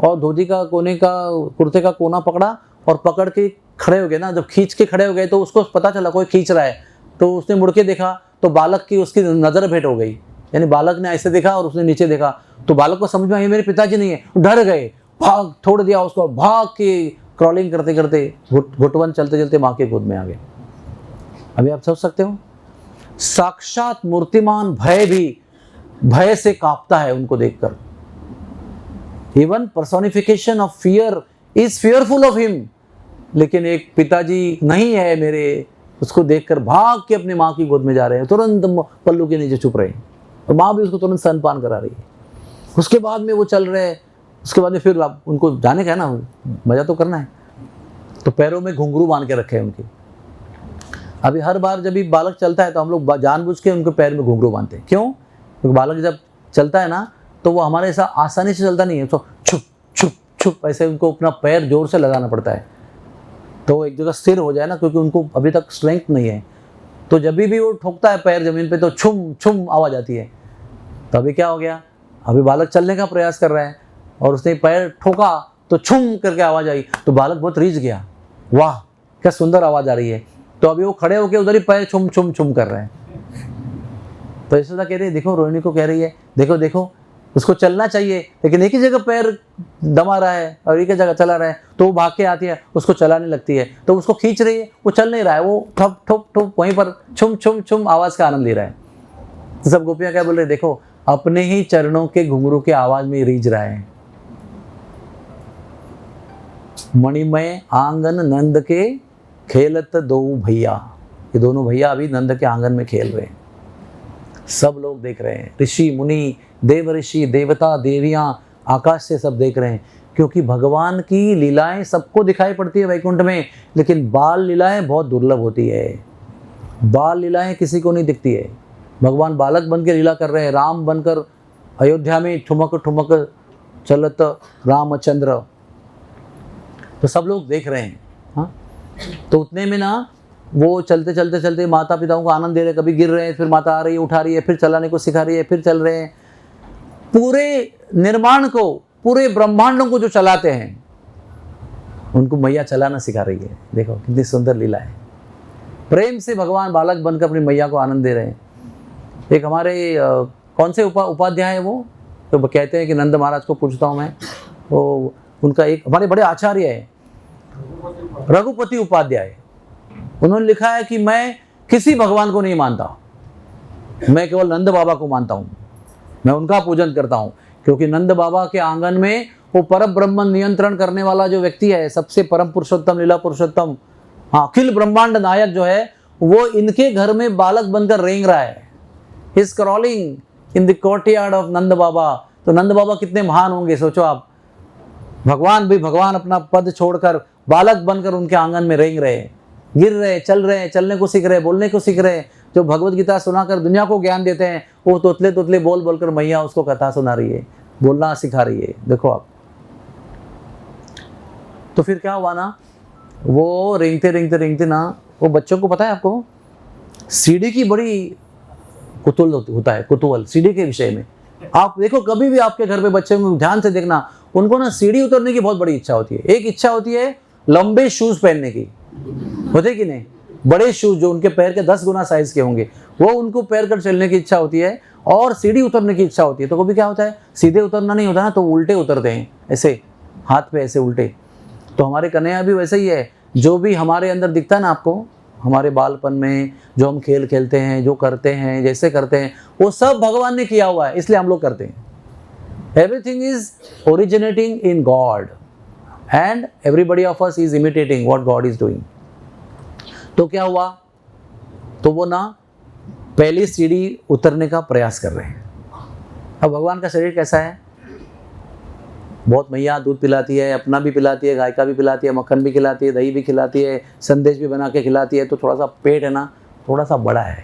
और धोती का कोने का, कुर्ते का कोना पकड़ा और पकड़ के खड़े हो गए ना। जब खींच के खड़े हो गए तो उसको पता चला कोई खींच रहा है। तो उसने मुड़ के देखा तो बालक की उसकी नज़र भेंट हो गई। यानी बालक ने ऐसे देखा और उसने नीचे देखा, तो बालक को समझ में आया मेरे पिताजी नहीं है। डर गए, भाग छोड़ दिया उसको, भाग के क्रॉलिंग करते करते घुटवन चलते चलते माँ के गोद में आ गए। अभी आप सोच सकते हो, साक्षात मूर्तिमान भय भी भय से कांपता है उनको देखकर। Even personification of fear is fearful of him. लेकिन एक पिताजी नहीं है मेरे, उसको देखकर भाग के अपनी माँ की गोद में जा रहे हैं, तुरंत पल्लू के नीचे छुप रहे हैं, और माँ भी उसको तुरंत स्तनपान करा रही है। उसके बाद में वो चल रहे हैं, उसके बाद में फिर आप उनको जाने का है ना, मजा तो करना है, तो पैरों में घुंघरू बांध के रखे हैं उनके। अभी हर बार जब भी बालक चलता है तो हम लोग जानबूझ के उनके पैर में घुंघरू बांधते हैं। क्यों? क्योंकि बालक जब चलता है ना तो वो हमारे ऐसा आसानी से चलता नहीं है, तो छुप छुप छुप ऐसे उनको अपना पैर जोर से लगाना पड़ता है, तो वो एक जगह स्थिर हो जाए ना, क्योंकि उनको अभी तक स्ट्रेंथ नहीं है। तो जब भी वो ठोकता है पैर जमीन पे तो छुम छुम आवाज़ आती है। तो अभी क्या हो गया, अभी बालक चलने का प्रयास कर रहा है और उसने पैर ठोका तो छुम करके आवाज़ आई, तो बालक बहुत रीझ गया, वाह क्या सुंदर आवाज़ आ रही है। तो अभी वो खड़े होकर उधर ही पैर छुम छुम छुम कर रहे हैं। तो यशोदा कह रही है, देखो रोहिणी को कह रही है, देखो देखो उसको चलना चाहिए, लेकिन एक ही जगह पैर दमा रहा है और एक ही जगह चला रहा है, तो वो भाग के आती है, उसको चलाने लगती है, तो उसको खींच रही है, वो चल नहीं रहा है, वो ठप ठप ठप वहीं पर छुम छुम छुम आवाज़ का आनंद ले रहा है। तो सब गोपियाँ क्या बोल रहे, देखो अपने ही चरणों के घुंघरू के आवाज़ में रीझ रहा है। मणिमय आंगन नंद के खेलत दो भैया, ये दोनों भैया अभी नंद के आंगन में खेल रहे हैं, सब लोग देख रहे हैं, ऋषि मुनि देव ऋषि देवता देवियाँ आकाश से सब देख रहे हैं, क्योंकि भगवान की लीलाएं सबको दिखाई पड़ती है वैकुंठ में, लेकिन बाल लीलाएं बहुत दुर्लभ होती है। बाल लीलाएं किसी को नहीं दिखती है। भगवान बालक बन के लीला कर रहे हैं, राम बनकर अयोध्या में ठुमक ठुमक चलत रामचंद्र, तो सब लोग देख रहे हैं। हाँ, तो उतने में ना वो चलते चलते चलते माता पिताओं को आनंद दे रहे, कभी गिर रहे हैं, फिर माता आ रही है उठा रही है, फिर चलाने को सिखा रही है, फिर चल रहे हैं। पूरे निर्माण को, पूरे ब्रह्मांडों को जो चलाते हैं उनको मैया चलाना सिखा रही है। देखो कितनी सुंदर लीला है। प्रेम से भगवान बालक बनकर अपनी मैया को आनंद दे रहे हैं। एक हमारे कौन से उपाध्याय है वो, तो कहते हैं कि नंद महाराज को पूछता हूँ मैं, वो उनका एक हमारे बड़े आचार्य है रघुपति उपाध्याय, उन्होंने लिखा है कि मैं किसी भगवान को नहीं मानता, मैं केवल नंद बाबा को मानता हूँ, मैं उनका पूजन करता हूँ, क्योंकि नंद बाबा के आंगन में वो परम ब्रह्म नियंत्रण करने वाला जो व्यक्ति है, सबसे परम पुरुषोत्तम लीला पुरुषोत्तम, हाँ अखिल ब्रह्मांड नायक जो है, वो इनके घर में बालक बनकर रेंग रहा है। He is crawling in the courtyard of Nand Baba. तो नंद बाबा कितने महान होंगे, सोचो आप। भगवान भी भगवान अपना पद छोड़कर बालक बनकर उनके आंगन में रेंग रहे, गिर रहे, चल रहे, चलने को सीख रहे, बोलने को सीख रहे। जो भगवत गीता सुनाकर दुनिया को ज्ञान देते हैं, वो तोतले तोतले बोल बोलकर मैया उसको कथा सुना रही है, बोलना सिखा रही है। देखो आप, तो फिर क्या हुआ ना, वो रेंगते रेंगते रेंगते ना, वो बच्चों को पता है आपको, सीढ़ी की बड़ी कुतूहल होता है, कुतूहल सीढ़ी के विषय में। आप देखो कभी भी आपके घर पे बच्चे को ध्यान से देखना, उनको ना सीढ़ी उतरने की बहुत बड़ी इच्छा होती है। एक इच्छा होती है लंबे शूज पहनने की, होते कि नहीं, बड़े शूज जो उनके पैर के 10 गुना साइज के होंगे, वो उनको पैर कर चलने की इच्छा होती है, और सीढ़ी उतरने की इच्छा होती है। तो कभी क्या होता है, सीधे उतरना नहीं होता ना, तो उल्टे उतरते हैं, ऐसे हाथ पे ऐसे उल्टे। तो हमारे कन्हैया भी वैसे ही है, जो भी हमारे अंदर दिखता है ना आपको, हमारे बालपन में जो हम खेल खेलते हैं, जो करते हैं, जैसे करते हैं, वो सब भगवान ने किया हुआ है, इसलिए हम लोग करते हैं। Everything is originating in God and everybody of us is imitating what God is doing. तो क्या हुआ, तो वो ना पहली सीढ़ी उतरने का प्रयास कर रहे हैं। अब भगवान का शरीर कैसा है, बहुत मैया दूध पिलाती है, अपना भी पिलाती है, गाय का भी पिलाती है, मक्खन भी खिलाती है, दही भी खिलाती है, संदेश भी बना के खिलाती है। तो थोड़ा सा पेट है ना, थोड़ा सा बड़ा है,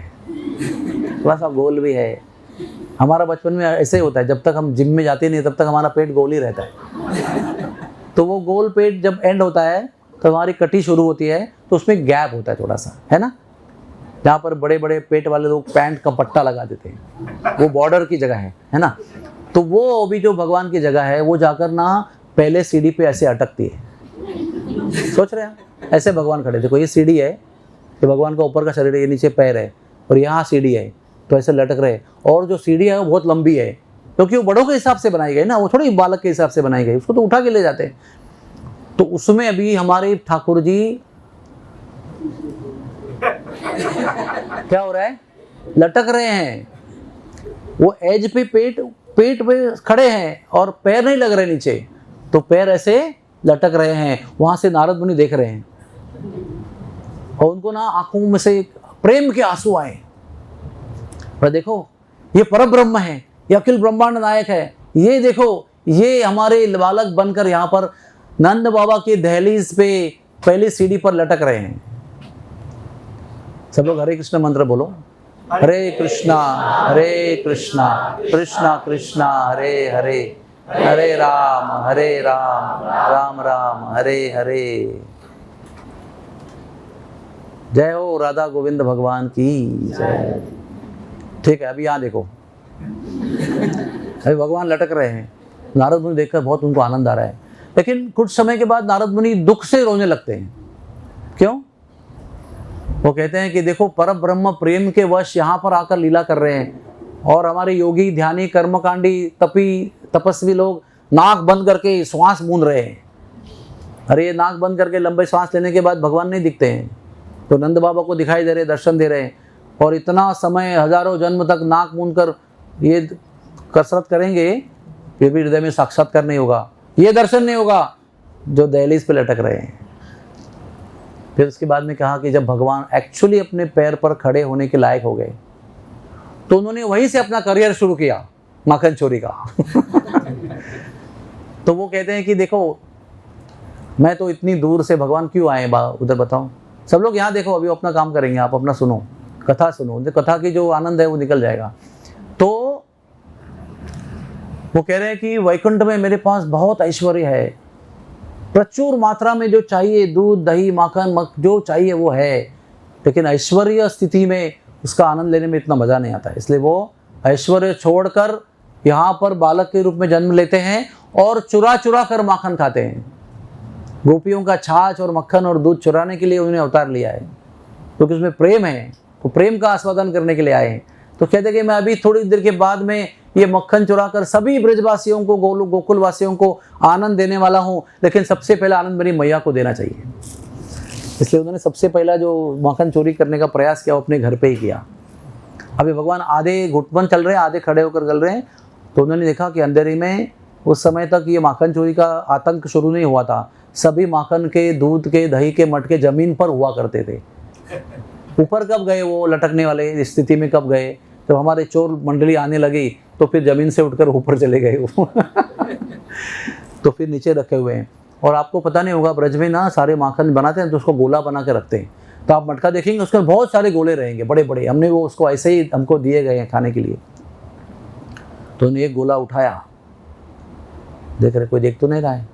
थोड़ा सा गोल भी है। हमारा बचपन में ऐसे ही होता है, जब तक हम जिम में जाते नहीं तब तक हमारा पेट गोल ही रहता है। तो वो गोल पेट जब एंड होता है तो हमारी कटी शुरू होती है, तो उसमें गैप होता है थोड़ा सा, है ना, जहाँ पर बड़े बड़े पेट वाले लोग पैंट का पट्टा लगा देते हैं, वो बॉर्डर की जगह है ना। तो वो अभी जो भगवान की जगह है, वो जाकर ना पहले सीढ़ी पे ऐसे अटकती है। सोच रहे हैं, ऐसे भगवान खड़े, देखो ये सीढ़ी है, ये भगवान का ऊपर का शरीर है, ये नीचे पैर है, और यहाँ सीढ़ी है, तो ऐसे लटक रहे। और जो सीढ़ी है वो बहुत लंबी है, क्योंकि वो बड़ों के हिसाब से बनाई गई ना, वो थोड़ी बालक के हिसाब से बनाई गई, उसको तो उठा के ले जाते हैं। तो उसमें अभी हमारे ठाकुर जी क्या हो रहा है, लटक रहे हैं, वो एज पे पेट पे खड़े हैं और पैर नहीं लग रहे नीचे, तो पैर ऐसे लटक रहे हैं। वहां से नारद मुनि देख रहे हैं और उनको ना आंखों में से प्रेम के आंसू आए। पर देखो ये परब्रह्म है, ये अखिल ब्रह्मांड नायक है, ये देखो ये हमारे बालक बनकर यहाँ पर नंद बाबा की दहलीज पे पहली सीढ़ी पर लटक रहे हैं। सब लोग हरे कृष्ण मंत्र बोलो, हरे कृष्णा कृष्णा कृष्णा हरे हरे, हरे राम राम राम हरे हरे। जय हो राधा गोविंद भगवान की जय। ठीक है, अभी यहाँ देखो, अभी भगवान लटक रहे हैं। नारद मुनि देखकर बहुत उनको आनंद आ रहा है, लेकिन कुछ समय के बाद नारद मुनि दुख से रोने लगते हैं। क्यों? वो कहते हैं कि देखो परब्रह्म प्रेम के वश यहाँ पर आकर लीला कर रहे हैं और हमारे योगी ध्यानी कर्मकांडी तपस्वी लोग नाक बंद करके श्वास मूंद रहे हैं। अरे ये नाक बंद करके लंबे श्वास लेने के बाद भगवान नहीं दिखते हैं, तो नंद बाबा को दिखाई दे रहे, दर्शन दे रहे हैं। और इतना समय हजारों जन्म तक नाक मूंद कर ये कसरत करेंगे, फिर भी हृदय में साक्षात्कार नहीं होगा, ये दर्शन नहीं होगा जो दहलीज पे लटक रहे हैं। फिर उसके बाद में कहा कि जब भगवान एक्चुअली अपने पैर पर खड़े होने के लायक हो गए, तो उन्होंने वहीं से अपना करियर शुरू किया, माखन चोरी का। तो वो कहते हैं कि देखो मैं तो इतनी दूर से, भगवान क्यों आए उधर बताओ। सब लोग यहाँ देखो, अभी अपना काम करेंगे, आप अपना सुनो, कथा सुनो, कथा की जो आनंद है वो निकल जाएगा। तो वो कह रहे हैं कि वैकुंठ में मेरे पास बहुत ऐश्वर्य है, प्रचुर मात्रा में जो चाहिए, दूध दही माखन जो चाहिए वो है, लेकिन ऐश्वर्य स्थिति में उसका आनंद लेने में इतना मजा नहीं आता है। इसलिए वो ऐश्वर्य छोड़कर यहाँ पर बालक के रूप में जन्म लेते हैं और चुरा चुरा कर माखन खाते हैं। गोपियों का छाछ और मक्खन और दूध चुराने के लिए उन्हें अवतार लिया है, क्योंकि उसमें प्रेम है, वो प्रेम का आस्वादन करने के लिए आए हैं। तो कहते हैं कि मैं अभी थोड़ी देर के बाद में ये मक्खन चुरा कर सभी ब्रजवासियों को, गोकुल वासियों को आनंद देने वाला हूँ, लेकिन सबसे पहला आनंद मेरी मैया को देना चाहिए। इसलिए उन्होंने सबसे पहला जो मक्खन चोरी करने का प्रयास किया वो अपने घर पे ही किया। अभी भगवान आधे घुटमन चल रहे हैं, आधे खड़े होकर चल रहे हैं, तो उन्होंने देखा कि अंधेरे में उस समय तक ये माखन चोरी का आतंक शुरू नहीं हुआ था। सभी माखन के, दूध के, दही के मटके जमीन पर हुआ करते थे। ऊपर कब गए वो लटकने वाले स्थिति में, कब गए? तो हमारे चोर मंडली आने लगी तो फिर जमीन से उठकर ऊपर चले गए वो। तो फिर नीचे रखे हुए हैं। और आपको पता नहीं होगा, ब्रज में ना सारे माखन बनाते हैं तो उसको गोला बना के रखते हैं, तो आप मटका देखेंगे उसमें बहुत सारे गोले रहेंगे, बड़े बड़े। हमने वो उसको ऐसे ही हमको दिए गए हैं खाने के लिए। तो उन्हें एक गोला उठाया, देख रहे कोई देख तो नहीं रहा है,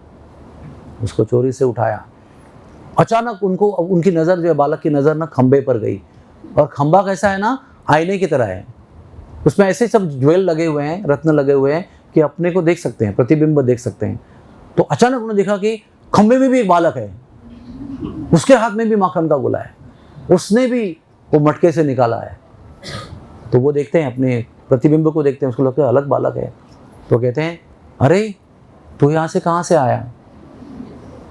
उसको चोरी से उठाया। अचानक उनको, उनकी नज़र जो है, बालक की नज़र ना खंबे पर गई, और खंबा कैसा है ना, आईने की तरह है, उसमें ऐसे सब ज्वेल लगे हुए हैं, रत्न लगे हुए हैं कि अपने को देख सकते हैं, प्रतिबिंब देख सकते हैं। तो अचानक उन्होंने देखा कि खंबे में भी एक बालक है, उसके हाथ में भी माखन का गोला है, उसने भी वो मटके से निकाला है। तो वो देखते हैं, अपने प्रतिबिंब को देखते हैं, उसको लगता है अलग बालक है। तो कहते हैं अरे तू यहाँ से कहाँ से आया?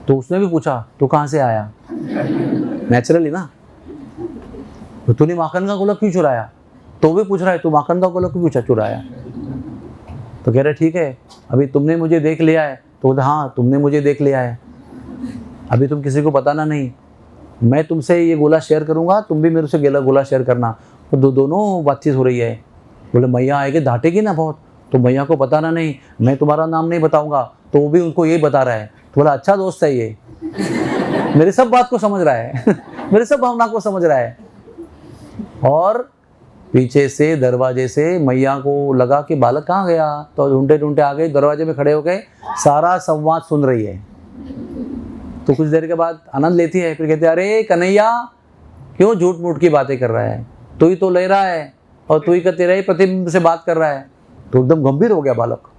तो उसने भी पूछा तू कहाँ से आया, नेचुरली ना, तो तूने माखन का गोला क्यों चुराया? तो भी पूछ रहा है तू माखन का गोला क्यों चुराया? तो कह रहे ठीक है, अभी तुमने मुझे देख लिया है। तो बोलते हाँ तुमने मुझे देख लिया है, अभी तुम किसी को बताना नहीं, मैं तुमसे ये गोला शेयर करूँगा, तुम भी मेरे से गोला शेयर करना। तो दोनों बातचीत हो रही है। बोले मैया आएगी डांटेगी ना बहुत, तो मैया को बताना नहीं, मैं तुम्हारा नाम नहीं बताऊँगा। तो वो भी उनको यही बता रहा है। तो बोला अच्छा दोस्त है ये, मेरी सब बात को समझ रहा है, मेरी सब भावना को समझ रहा है। और पीछे से दरवाजे से मैया को लगा कि बालक कहाँ गया, तो ढूंढते ढूंढते आ गए, दरवाजे में खड़े हो गए, सारा संवाद सुन रही है। तो कुछ देर के बाद आनंद लेती है, फिर कहते अरे कन्हैया क्यों झूठ मूठ की बातें कर रहा है, तू ही तो ले रहा है और तू ही का तेरा ही प्रतिबिंब से बात कर रहा है। तो एकदम गंभीर हो गया बालक,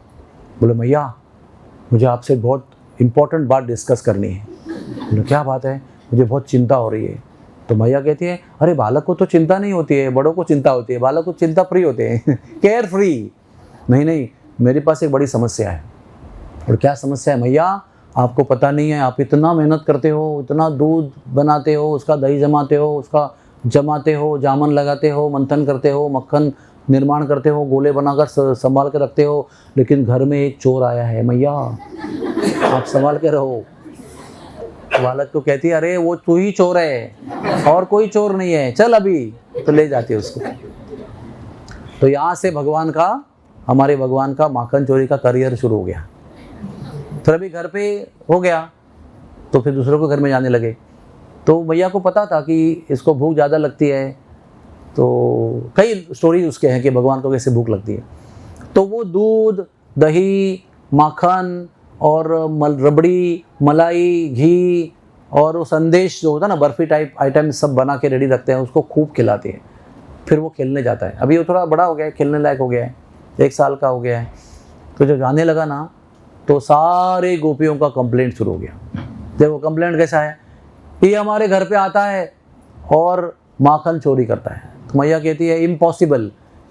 बोले मैया मुझे आपसे बहुत इंपॉर्टेंट बात डिस्कस करनी है। बोले क्या बात है? मुझे बहुत चिंता हो रही है। तो मैया कहती है अरे बालक को तो चिंता नहीं होती है, बड़ों को चिंता होती है, बालक को चिंता फ्री होते हैं, केयर फ्री। नहीं, मेरे पास एक बड़ी समस्या है। और क्या समस्या है मैया? आपको पता नहीं है, आप इतना मेहनत करते हो, इतना दूध बनाते हो, उसका दही जमाते हो, उसका जमाते हो, जामन लगाते हो, मंथन करते हो, मक्खन निर्माण करते हो, गोले बनाकर संभाल के रखते हो, लेकिन घर में एक चोर आया है मैया, आप संभाल के रहो। बालक को कहती है अरे वो तू ही चोर है और कोई चोर नहीं है, चल अभी, तो ले जाती है उसको। तो यहाँ से हमारे भगवान का माखन चोरी का करियर शुरू हो गया। फिर अभी घर पे हो गया तो फिर दूसरों के घर में जाने लगे। तो मैया को पता था कि इसको भूख ज़्यादा लगती है, तो कई स्टोरी उसके हैं कि भगवान को कैसे भूख लगती है। तो वो दूध, दही, माखन और रबड़ी, मलाई, घी और वो संदेश जो होता है ना, बर्फ़ी टाइप आइटम सब बना के रेडी रखते हैं, उसको खूब खिलाते हैं। फिर वो खेलने जाता है। अभी वो थोड़ा बड़ा हो गया है, खेलने लायक हो गया है, 1 साल का हो गया है। तो जब जाने लगा ना तो सारे गोपियों का कंप्लेंट शुरू हो गया। देखो कंप्लेंट कैसा है, ये हमारे घर पे आता है और माखन चोरी करता है। तो मैया कहती है इम्पॉसिबल,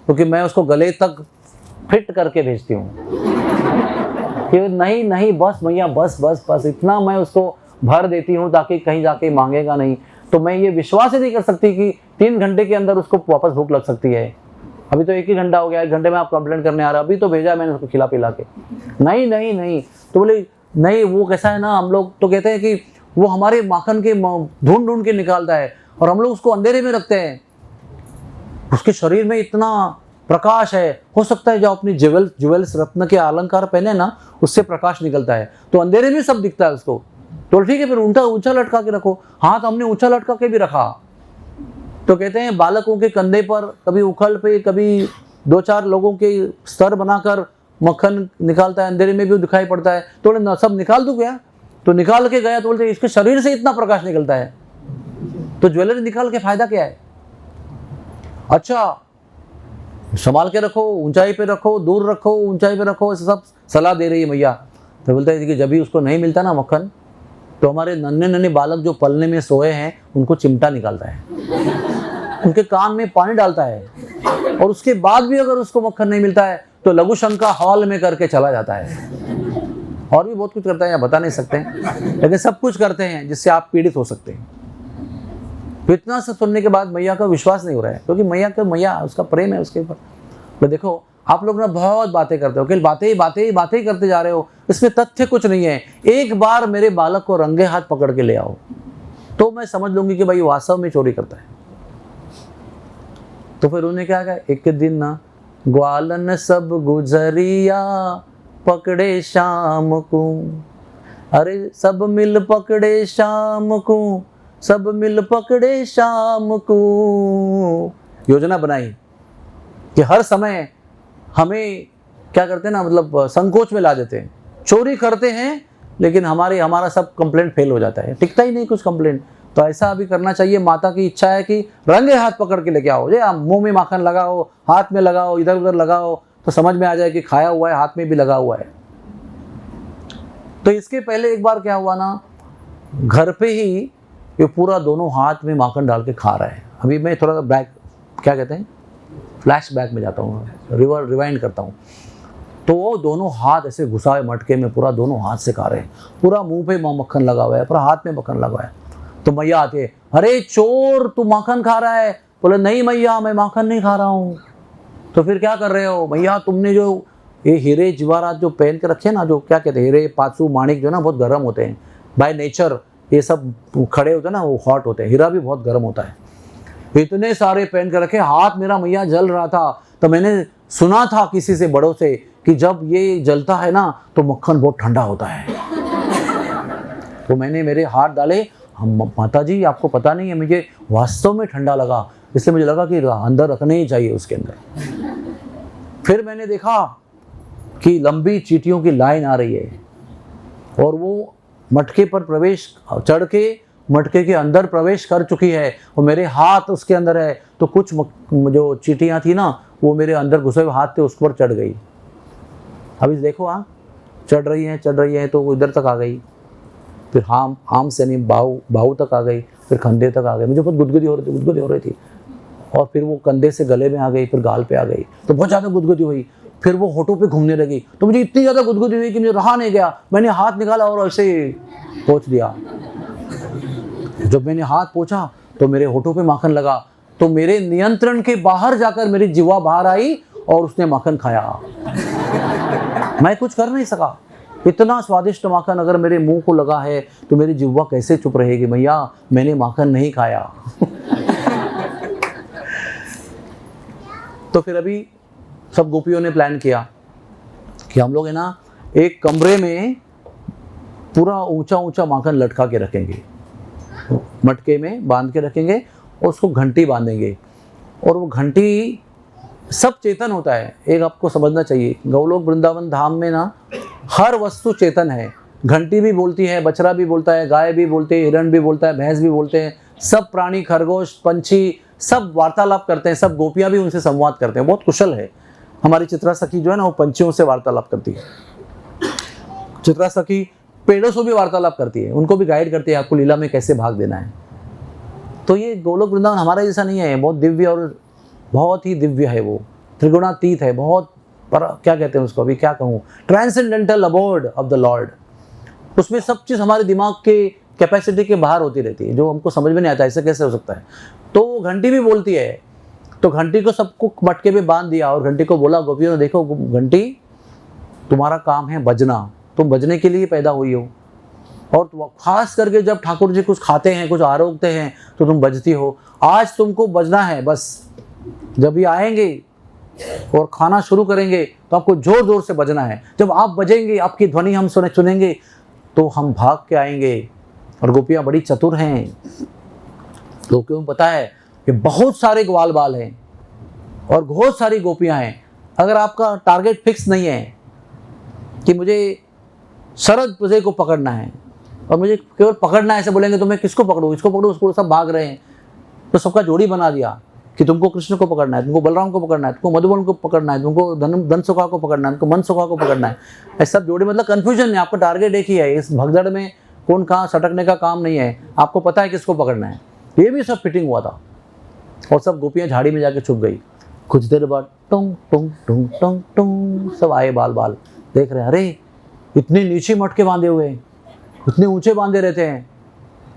क्योंकि मैं उसको गले तक फिट करके भेजती हूँ कि नहीं नहीं बस मैया बस बस बस, इतना मैं उसको भर देती हूँ ताकि कहीं जाके मांगेगा नहीं। तो मैं ये विश्वास ही नहीं कर सकती कि 3 घंटे के अंदर उसको वापस भूख लग सकती है। अभी तो 1 ही घंटा हो गया, 1 घंटे में आप कंप्लेंट करने आ रहा, अभी तो भेजा मैंने उसको खिला पिला के। नहीं नहीं नहीं, तो बोले नहीं वो कैसा है ना, हम लोग तो कहते हैं कि वो हमारे माखन के ढूंढ ढूंढ के निकालता है और हम लोग उसको अंधेरे में रखते हैं। उसके शरीर में इतना प्रकाश है, हो सकता है जो अपनी ज्वेल्स रत्न के अलंकार पहने ना, उससे प्रकाश निकलता है, तो अंधेरे में सब दिखता है उसको। तो ठीक है फिर ऊंचा लटका के रखो। हाँ तो हमने ऊंचा लटका के भी रखा। तो कहते हैं बालकों के कंधे पर कभी उखल पे, कभी 2-4 लोगों के स्तर बनाकर मक्खन निकालता है, अंधेरे में भी दिखाई पड़ता है। तो बोले सब निकाल दूं क्या? तो निकाल के गया तो बोलते इसके शरीर से इतना प्रकाश निकलता है, तो ज्वेलरी निकाल के फायदा क्या है? अच्छा संभाल के रखो, ऊंचाई पे रखो, दूर रखो, ऊंचाई पे रखो, ऐसे सब सलाह दे रही है मैया। तो बोलता है कि जब भी उसको नहीं मिलता ना मक्खन, तो हमारे नन्हे नन्हे बालक जो पलने में सोए हैं उनको चिमटा निकालता है, उनके कान में पानी डालता है, और उसके बाद भी अगर उसको मक्खन नहीं मिलता है तो लघु शंका हॉल में करके चला जाता है। और भी बहुत कुछ करता है, या बता नहीं सकते हैं, लेकिन सब कुछ करते हैं जिससे आप पीड़ित हो सकते हैं। तो इतना सब सुनने के बाद मैया का विश्वास नहीं हो रहा है, क्योंकि मैया उसका प्रेम है उसके ऊपर। तो देखो आप लोग ना बहुत बातें करते हो, केवल बातें ही करते जा रहे हो, इसमें तथ्य कुछ नहीं है। एक बार मेरे बालक को रंगे हाथ पकड़ के ले आओ तो मैं समझ लूंगी कि भाई वास्तव में चोरी करता है। तो फिर उन्हें क्या कहा, एक दिन ना ग्वालन सब गुजरिया पकड़े शाम को, अरे सब मिल पकड़े शाम को, सब मिल पकड़े शाम को। योजना बनाई कि हर समय हमें क्या करते हैं ना, मतलब संकोच में ला देते हैं, चोरी करते हैं लेकिन हमारा सब कंप्लेंट फेल हो जाता है, टिकता ही नहीं कुछ कंप्लेंट। तो ऐसा अभी करना चाहिए। माता की इच्छा है कि रंगे हाथ पकड़ के लेके आओ, आप मुंह में माखन लगाओ, हाथ में लगाओ, इधर उधर लगाओ, तो समझ में आ जाए कि खाया हुआ है, हाथ में भी लगा हुआ है। तो इसके पहले एक बार क्या हुआ ना, घर पे ही ये पूरा दोनों हाथ में माखन डाल के खा रहा है। अभी मैं थोड़ा बैक, क्या कहते हैं, फ्लैश बैक में जाता हूँ, रिवाइंड करता हूँ। तो वो दोनों हाथ ऐसे घुसा हुए मटके में, पूरा दोनों हाथ से खा रहे हैं, पूरा मुंह पे मक्खन लगा हुआ है, पूरा हाथ में मक्खन लगा है। तो मैया आती है, अरे चोर तू माखन खा रहा है। बोले नहीं मैया मैं माखन नहीं खा रहा हूँ। तो फिर क्या कर रहे हो? मैया तुमने जो ये हीरे जवाहरात जो पहन के रखे ना, जो क्या कहते हैं, हीरे पासू माणिक जो ना बहुत गर्म होते हैं बाय नेचर, ये सब खड़े होते हैं ना वो हॉट होते हैं, हीरा भी बहुत गर्म होता है, इतने सारे पहन के रखे, हाथ मेरा मैया जल रहा था। तो मैंने सुना था किसी से बड़ों से कि जब ये जलता है ना तो मक्खन बहुत ठंडा होता है। तो मैंने मेरे हाथ डाले, हम माता जी आपको पता नहीं है, मुझे वास्तव में ठंडा लगा, इसलिए मुझे लगा कि अंदर रखने ही चाहिए उसके अंदर। फिर मैंने देखा कि लंबी चींटियों की लाइन आ रही है और वो मटके पर प्रवेश चढ़ के मटके के अंदर प्रवेश कर चुकी है और मेरे हाथ उसके अंदर है। तो कुछ जो चींटियाँ थी ना वो मेरे अंदर घुसे हुए हाथ थे उस पर चढ़ गई। अभी देखो आप, चढ़ रही हैं तो वो इधर तक आ गई, फिर आम से नहीं बाहू तक आ गई, फिर कंधे तक आ गई। मुझे बहुत गुदगुदी हो रही थी, और फिर वो कंधे से गले में आ गई, फिर गाल पे आ गई, तो बहुत ज़्यादा गुदगुदी हुई। फिर वो होठों पे घूमने लगी, तो मुझे इतनी ज़्यादा गुदगुदी हुई कि मुझे रहा नहीं गया, मैंने हाथ निकाला और ऐसे पोंछ दिया। जब मैंने हाथ पोंछा तो मेरे होठों पे माखन लगा, तो मेरे नियंत्रण के बाहर जाकर मेरी जिह्वा बाहर आई और उसने माखन खाया। मैं कुछ कर नहीं सका। इतना स्वादिष्ट माखन अगर मेरे मुंह को लगा है तो मेरी जिह्वा कैसे चुप रहेगी? भैया मैंने माखन नहीं खाया। तो फिर अभी सब गोपियों ने प्लान किया कि हम लोग है ना एक कमरे में पूरा ऊंचा ऊंचा माखन लटका के रखेंगे, मटके में बांध के रखेंगे और उसको घंटी बांधेंगे। और वो घंटी सब चेतन होता है। एक आपको समझना चाहिए, गौलोक वृंदावन धाम में ना हर वस्तु चेतन है। घंटी भी बोलती है, बछड़ा भी बोलता है, गाय भी बोलती है, हिरण भी बोलता है, भैंस भी बोलते हैं। सब प्राणी, खरगोश, पंछी सब वार्तालाप करते हैं। सब गोपियां भी उनसे संवाद करते हैं। बहुत कुशल है हमारी चित्रा सखी जो है ना, वो पंछियों से वार्तालाप करती है। चित्रा सखी पेड़ों से भी वार्तालाप करती है, उनको भी गाइड करती है आपको लीला में कैसे भाग देना है। तो ये गोलोक वृंदावन हमारा जैसा नहीं है, बहुत दिव्य और बहुत ही दिव्य है। वो त्रिगुणातीत है, बहुत पर क्या कहते हैं उसको, अभी क्या कहूँ, transcendental abode of the Lord. उसमें सब चीज़ हमारे दिमाग के कैपेसिटी के बाहर होती रहती है, जो हमको समझ में नहीं आता ऐसे कैसे हो सकता है। तो वो घंटी भी बोलती है, तो घंटी को सबको मटके पे बांध दिया और घंटी को बोला, गोपियों ने देखो घंटी तुम्हारा काम है बजना, तुम बजने के लिए पैदा हुई हो। और खास करके जब ठाकुर जी कुछ खाते हैं, कुछ आरोगते हैं तो तुम बजती हो। आज तुमको बजना है बस। जब ये आएंगे और खाना शुरू करेंगे तो आपको जोर जोर से बजना है। जब आप बजेंगे, आपकी ध्वनि हम सुनेंगे तो हम भाग के आएंगे। और गोपियाँ बड़ी चतुर हैं। गोपियों को पता है कि बहुत सारे ग्वाल बाल हैं और बहुत सारी गोपियाँ हैं। अगर आपका टारगेट फिक्स नहीं है कि मुझे शरद प्रजे को पकड़ना है और मुझे केवल पकड़ना है, ऐसे बोलेंगे तो मैं किसको पकड़ूँ, इसको पकड़ूँ, उसको, सब भाग रहे हैं। तो सबका जोड़ी बना दिया कि तुमको कृष्ण को पकड़ना है, तुमको बलराम को पकड़ना है, तुमको मधुबन को पकड़ना है, तुमको धन सुखा को पकड़ना है, तुमको मन सुखा को पकड़ना है। ऐसा सब जोड़ी मतलब कन्फ्यूजन है। आपका टारगेट एक ही है। इस भगदड़ में कौन कहाँ सटकने का काम नहीं है। आपको पता है किसको पकड़ना है। ये भी सब फिटिंग हुआ था। और सब गोपियाँ झाड़ी में जाके छुप गई। कुछ देर बाद टुंग टुंग टुंग टुंग टुंग सब आए बाल बाल, देख रहे हैं, अरे इतने नीचे मटके बांधे हुए हैं, इतने ऊंचे बांधे रहते हैं,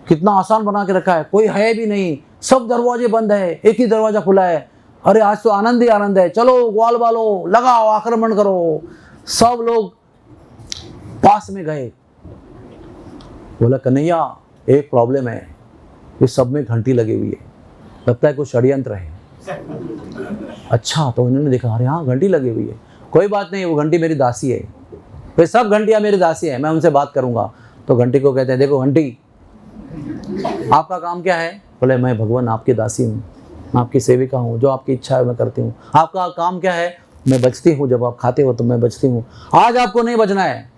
कितना आसान बना के रखा है, कोई है भी नहीं, सब दरवाजे बंद है, एक ही दरवाजा खुला है। अरे आज तो आनंद ही आनंद है, चलो ग्वाल बालो लगाओ, आक्रमण करो। सब लोग पास में गए। बोला कन्हैया एक प्रॉब्लम है, इस सब में घंटी लगी हुई है, लगता है कोई षड्यंत्र है। अच्छा, तो उन्होंने देखा, अरे हाँ घंटी लगी हुई है, कोई बात नहीं, वो घंटी मेरी दासी है, वे सब घंटियाँ मेरी दासी है, मैं उनसे बात करूंगा। तो घंटी को कहते हैं, देखो घंटी आपका काम क्या है? बोले मैं भगवान आपकी दासी हूँ, मैं आपकी सेविका हूँ, जो आपकी इच्छा है मैं करती हूँ। आपका काम क्या है? मैं बचती हूँ, जब आप खाते हो तो मैं बचती हूँ। आज आपको नहीं बचना है।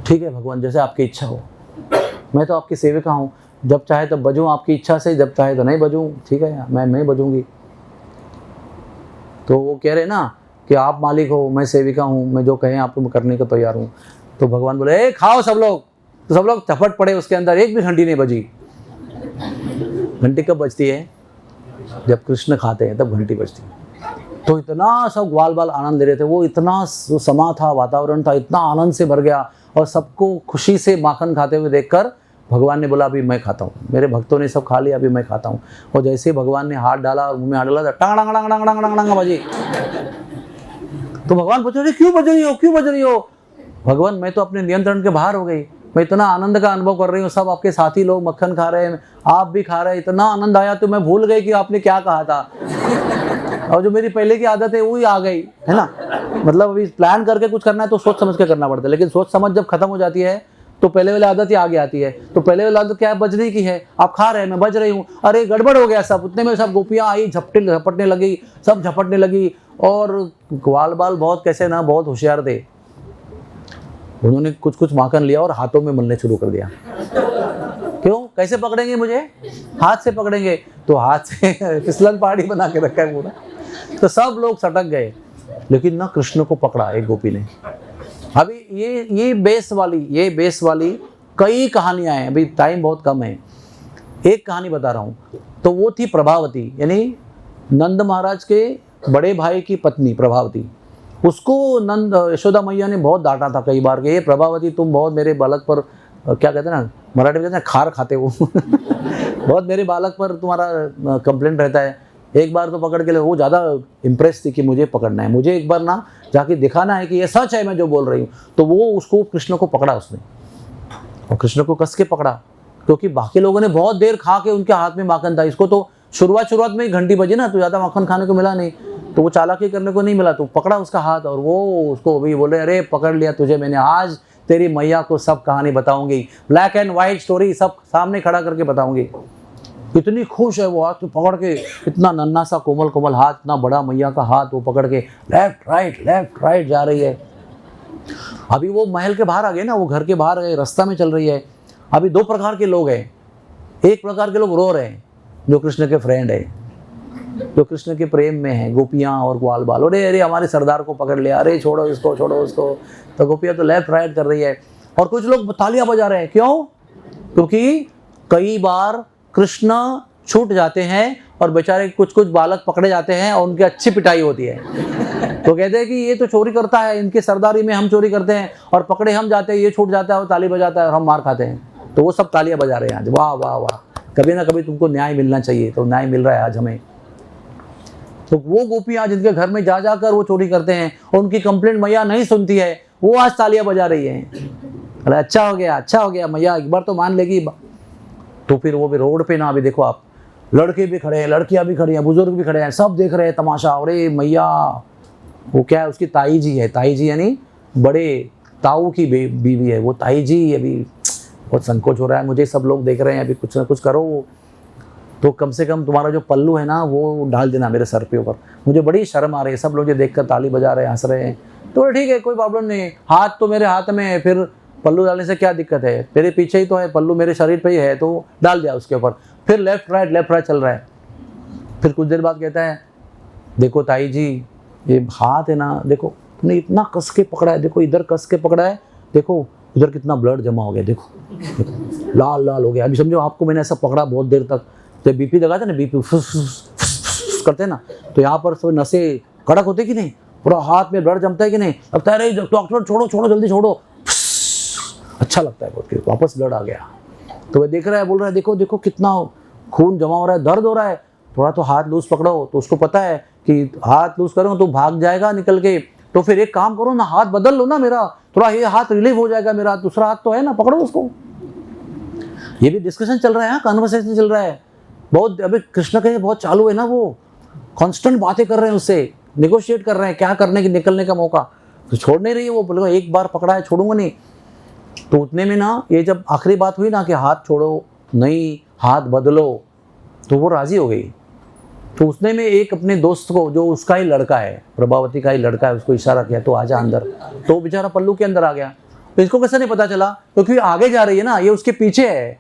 ठीक है भगवान, जैसे आपकी इच्छा हो, मैं तो आपकी सेविका हूँ, जब चाहे तब बजूँ आपकी इच्छा से, जब चाहे तो नहीं बजूँ। ठीक है, मैं नहीं बजूंगी। तो वो कह रहे ना कि आप मालिक हो, मैं सेविका हूँ, मैं जो कहें आपको मैं करने को तैयार हूँ। तो भगवान बोले, ए खाओ सब लोग। तो सब लोग चपट पड़े उसके अंदर, एक भी घंटी नहीं बजी। घंटी कब बजती है? जब कृष्ण खाते हैं तब घंटी बजती है। तो इतना सब ग्वाल बाल आनंद ले रहे थे। वो इतना समा था, वातावरण था, इतना आनंद से भर गया। और सबको खुशी से माखन खाते हुए देखकर भगवान ने बोला, अभी मैं खाता हूँ, मेरे भक्तों ने सब खा लिया, अभी मैं खाता हूँ। और जैसे भगवान ने हाथ डाला और मुँह में हाथ डाला, टांग टांग टांग टांग टांग टांग बजी। तो भगवान पूछ रहे, क्यों बज रही हो, क्यों बज रही हो? भगवान मैं तो अपने नियंत्रण के बाहर हो गई, मैं इतना आनंद का अनुभव कर रही हूँ, सब आपके साथी लोग मक्खन खा रहे हैं, आप भी खा रहे हैं, इतना आनंद आया तो मैं भूल गई कि आपने क्या कहा था। और जो मेरी पहले की आदत है वही आ गई है ना। मतलब अभी प्लान करके कुछ करना है तो सोच समझ के करना पड़ता है, लेकिन सोच समझ जब खत्म हो जाती है तो पहले वाली आदत ही आगे आती है। तो पहले वाली आदत क्या है? बजने की है। आप खा रहे हैं, मैं बज रही हूँ, अरे गड़बड़ हो गया सब। उतने में सब गोपियाँ आई, झपटने लगी, सब झपटने लगी। और ग्वाल बाल बहुत कैसे ना, बहुत होशियार थे। उन्होंने कुछ कुछ माखन लिया और हाथों में मलने शुरू कर दिया। क्यों? कैसे पकड़ेंगे मुझे? हाथ से पकड़ेंगे। तो हाथ से फिसलन पहाड़ी बना के रखा है पूरा। तो सब लोग सटक गए, लेकिन ना कृष्ण को पकड़ा एक गोपी ने। अभी ये बेस वाली कई कहानियां हैं, अभी टाइम बहुत कम है। एक कहानी बता रहा हूँ। तो वो थी प्रभावती, यानी नंद महाराज के बड़े भाई की पत्नी प्रभावती। उसको यशोदा मैया ने बहुत डांटा था कई बार कि ये प्रभावती तुम बहुत मेरे बालक पर क्या कहते हैं ना, मराठी में कहते हैं खार खाते हो। बहुत मेरे बालक पर तुम्हारा कंप्लेंट रहता है। एक बार तो पकड़ के ले, वो ज़्यादा इम्प्रेस थी कि मुझे पकड़ना है, मुझे एक बार ना जाके दिखाना है कि ये सच है मैं जो बोल रही हूँ। तो वो उसको कृष्ण को पकड़ा उसने, और कृष्ण को कस के पकड़ा, क्योंकि बाकी लोगों ने बहुत देर खा के उनके हाथ में माखन था। इसको तो शुरुआत में ही घंटी बजी ना, तो ज़्यादा माखन खाने को मिला नहीं, तो वो चालाकी करने को नहीं मिला, तो पकड़ा उसका हाथ। और वो उसको भी बोले, अरे पकड़ लिया तुझे मैंने, आज तेरी मैया को सब कहानी बताऊंगी, ब्लैक एंड व्हाइट स्टोरी सब सामने खड़ा करके बताऊंगी। इतनी खुश है वो, हाथ तो पकड़ के, इतना नन्हा सा कोमल कोमल हाथ, इतना बड़ा मैया का हाथ, वो पकड़ के लेफ्ट राइट जा रही है। अभी वो महल के बाहर आ गए ना, वो घर के बाहर गए, रास्ता में चल रही है। अभी दो प्रकार के लोग हैं। एक प्रकार के लोग रो रहे हैं, जो कृष्ण के फ्रेंड है, जो कृष्ण के प्रेम में है, गोपियाँ और ग्वाल बाल, अरे हमारे सरदार को पकड़ लिया, अरे छोड़ो इसको छोड़ो उसको। तो गोपियाँ तो लेफ्ट राइट कर रही है, और कुछ लोग तालियां बजा रहे हैं। क्यों? क्योंकि कई बार कृष्ण छूट जाते हैं और बेचारे कुछ बालक पकड़े जाते हैं और उनकी अच्छी पिटाई होती है। तो कहते हैं कि ये तो चोरी करता है, इनके सरदारी में हम चोरी करते हैं और पकड़े हम जाते हैं, ये छूट जाता है और ताली बजाता है और हम मार खाते हैं। तो वो सब तालियां बजा रहे हैं आज, वाह वाह वाह, कभी ना कभी तुमको न्याय मिलना चाहिए। तो न्याय मिल रहा है आज हमें। तो वो गोपियाँ जिनके घर में जा जाकर वो चोरी करते हैं और उनकी कंप्लेंट मैया नहीं सुनती है, वो आज तालियां बजा रही है। अरे अच्छा हो गया मैया, एक बार तो मान लेगी। तो फिर वो भी रोड पे ना, अभी देखो आप, लड़के भी खड़े हैं, लड़कियां भी खड़ी हैं, बुजुर्ग भी खड़े हैं, सब देख रहे हैं तमाशा। अरे मैया, वो क्या है, उसकी ताई जी है, ताई जी यानी बड़े ताऊ की बीवी है वो ताई जी। अभी बहुत संकोच हो रहा है मुझे, सब लोग देख रहे हैं, अभी कुछ ना कुछ करो। तो कम से कम तुम्हारा जो पल्लू है ना वो डाल देना मेरे सर पे ऊपर, मुझे बड़ी शर्म आ रही है, सब लोग ये देखकर ताली बजा रहे हैं, हंस रहे हैं। तो ठीक है, कोई प्रॉब्लम नहीं, हाथ तो मेरे हाथ में है, फिर पल्लू डालने से क्या दिक्कत है, तेरे पीछे ही तो है, पल्लू मेरे शरीर पे ही है, तो डाल दिया उसके ऊपर। फिर लेफ्ट राइट चल रहा है। फिर कुछ देर बाद कहता है, देखो ताई जी, ये हाथ है ना, देखो तुमने इतना कस के पकड़ा है, देखो इधर कस के पकड़ा है, देखो इधर कितना ब्लड जमा हो गया, देखो लाल हो गया। अभी समझो आपको मैंने ऐसा पकड़ा बहुत देर तक, तो बीपी लगाते ना, बीपी करते हैं ना, तो यहाँ पर सब नसें कड़क होते कि नहीं, पूरा हाथ में ब्लड जमता है कि नहीं, लगता है अरे डॉक्टर छोड़ो जल्दी छोड़ो, अच्छा लगता है बहुत, वापस ब्लड आ गया। तो वह देख रहा है, बोल रहा है, देखो कितना खून जमा हो रहा है, दर्द हो रहा है, थोड़ा तो हाथ लूज पकड़ो। तो उसको पता है कि हाथ लूज करो तो भाग जाएगा निकल के, तो फिर एक काम करो ना, हाथ बदल लो ना मेरा, थोड़ा ये हाथ रिलीव हो जाएगा, मेरा दूसरा हाथ तो है ना, पकड़ो उसको। ये भी डिस्कशन चल रहा है, कन्वर्सेशन चल रहा है बहुत। अभी कृष्ण के बहुत चालू है ना, वो कांस्टेंट बातें कर रहे हैं उससे, नेगोशिएट कर रहे हैं क्या करने की, निकलने का मौका तो छोड़ नहीं रही है वो, बोले एक बार पकड़ा है छोड़ूंगा नहीं। तो उतने में ना, ये जब आखिरी बात हुई ना कि हाथ छोड़ो नहीं, हाथ बदलो, तो वो राजी हो गई। तो उसने में एक अपने दोस्त को, जो उसका ही लड़का है, प्रभावती का ही लड़का है, उसको इशारा किया, तो आजा अंदर। तो बेचारा पल्लू के अंदर आ गया। तो इसको कैसे नहीं पता चला, क्योंकि आगे जा रही है ना, ये उसके पीछे है,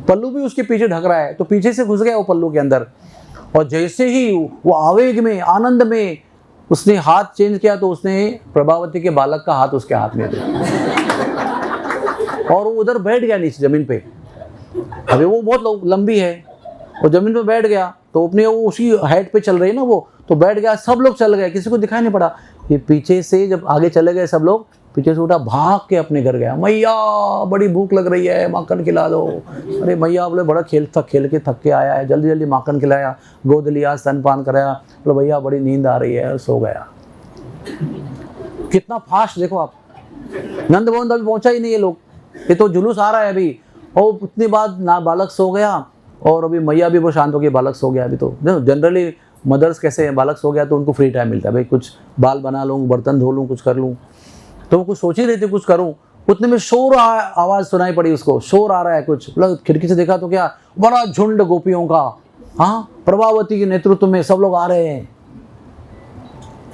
पल्लू भी उसके पीछे ढक रहा है, तो पीछे से घुस गया वो पल्लू के अंदर। और जैसे ही वो आवेग में, आनंद में उसने हाथ चेंज किया, तो उसने प्रभावती के बालक का हाथ उसके हाथ में दिया और वो उधर बैठ गया नीचे जमीन पे। अभी वो बहुत लंबी है, वो जमीन पे बैठ गया, तो अपने वो उसी हाइट पे चल रही है ना वो, तो बैठ गया। सब लोग चल गए, किसी को दिखाई नहीं पड़ा। ये पीछे से जब आगे चले गए सब लोग, पीछे से उठा, भाग के अपने घर गया। मैया बड़ी भूख लग रही है, माखन खिला दो। अरे मैया बोले बड़ा खेल के थक के आया है, जल्दी जल्दी माखन खिलाया, गोद लिया, स्तनपान कराया। बोले भैया बड़ी नींद आ रही है, सो गया। कितना फास्ट देखो आप, नंद भवन अभी पहुंचा ही नहीं ये लोग, ये तो जुलूस आ रहा है अभी। और उतनी बाद ना बालक सो गया, और अभी मैया भी बहुत शांत हो गई, बालक सो गया। अभी तो जनरली मदर्स कैसे हैं, बालक सो गया तो उनको फ्री टाइम मिलता है, भाई कुछ बाल बना लूँ, बर्तन धो लूँ, कुछ कर लूँ। तो वो कुछ सोच ही रही थी कुछ करूँ, उतने में शोर आवाज़ सुनाई पड़ी उसको, शोर आ रहा है कुछ। मतलब खिड़की से देखा तो क्या, बड़ा झुंड गोपियों का, हाँ प्रभावती के नेतृत्व में सब लोग आ रहे हैं।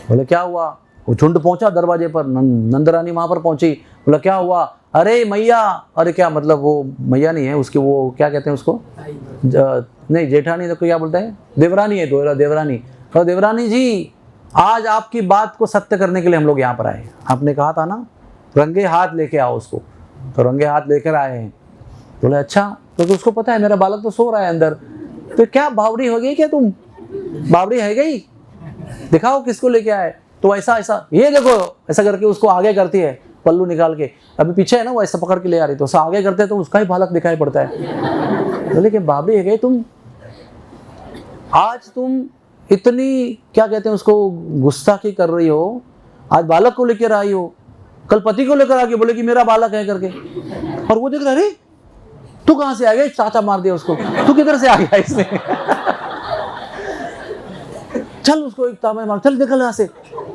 बोले क्या हुआ, वो झुंड पहुंचा दरवाजे पर, नंदरानी वहां पर पहुंची। बोला क्या हुआ, अरे मैया, अरे क्या मतलब वो मैया नहीं है उसकी, वो क्या कहते हैं उसको, नहीं जेठानी तो क्या बोलते हैं, देवरानी है, देवरानी। तो देवरानी जी, आज आपकी बात को सत्य करने के लिए हम लोग यहाँ पर आए। आपने कहा था ना रंगे हाथ लेके आओ उसको, तो रंगे हाथ लेकर आए हैं। बोले अच्छा, तो उसको पता है मेरा बालक तो सो रहा है अंदर। तो क्या बावड़ी हो गई क्या तुम, बावड़ी है गई, दिखाओ किसको लेके आए। तो ऐसा ये देखो, ऐसा करके उसको आगे करती है, पल्लू निकाल के, अभी पीछे है ना वो ऐसा पकड़ के ले आ रही, तो आगे करते तो उसका ही बालक दिखाई पड़ता है। बोले कि बाबरी है तुम, आज तुम इतनी क्या कहते हैं उसको गुस्ताखी कर रही हो, आज बालक को लेकर आई हो, कल पति को लेकर आ गई, बोले कि मेरा बालक है करके, और वो देख रहा अरे तू कहां से आ गया, चाचा मार दिया उसको, तू किधर से आ गया इसमें चल उसको एक तामे मार, चल निकल यहाँ से,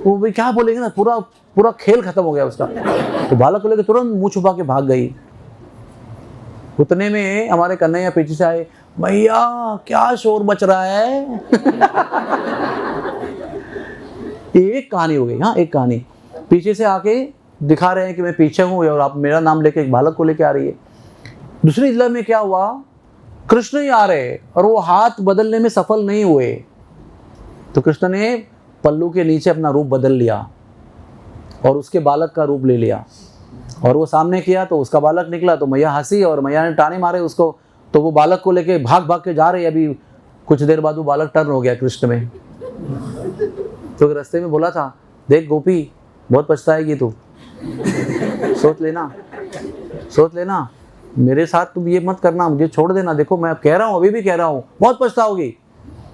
वो भी क्या बोलेंगे ना, पूरा पूरा खेल खत्म हो गया उसका। तो बालक को लेकर तुरंत मुंह छुपा के भाग गई। उतने में हमारे कन्हैया पीछे से आए, भैया क्या शोर मच रहा है एक कहानी हो गई। हाँ, एक कहानी पीछे से आके दिखा रहे हैं कि मैं पीछे हूँ और आप मेरा नाम लेके एक बालक को लेके आ रही है। दूसरी जिला में क्या हुआ, कृष्ण ही आ रहे और वो हाथ बदलने में सफल नहीं हुए, तो कृष्ण ने पल्लू के नीचे अपना रूप बदल लिया और उसके बालक का रूप ले लिया, और वो सामने किया तो उसका बालक निकला, तो मैया हंसी और मैया ने टाने मारे उसको, तो वो बालक को लेके भाग भाग के जा रही है। अभी कुछ देर बाद वो बालक टर्न हो गया कृष्ण में। तो रास्ते में बोला था, देख गोपी बहुत पछताएगी तू, सोच लेना मेरे साथ तुम ये मत करना, मुझे छोड़ देना, देखो मैं कह रहा हूँ, अभी भी कह रहा हूँ, बहुत पछताओगी।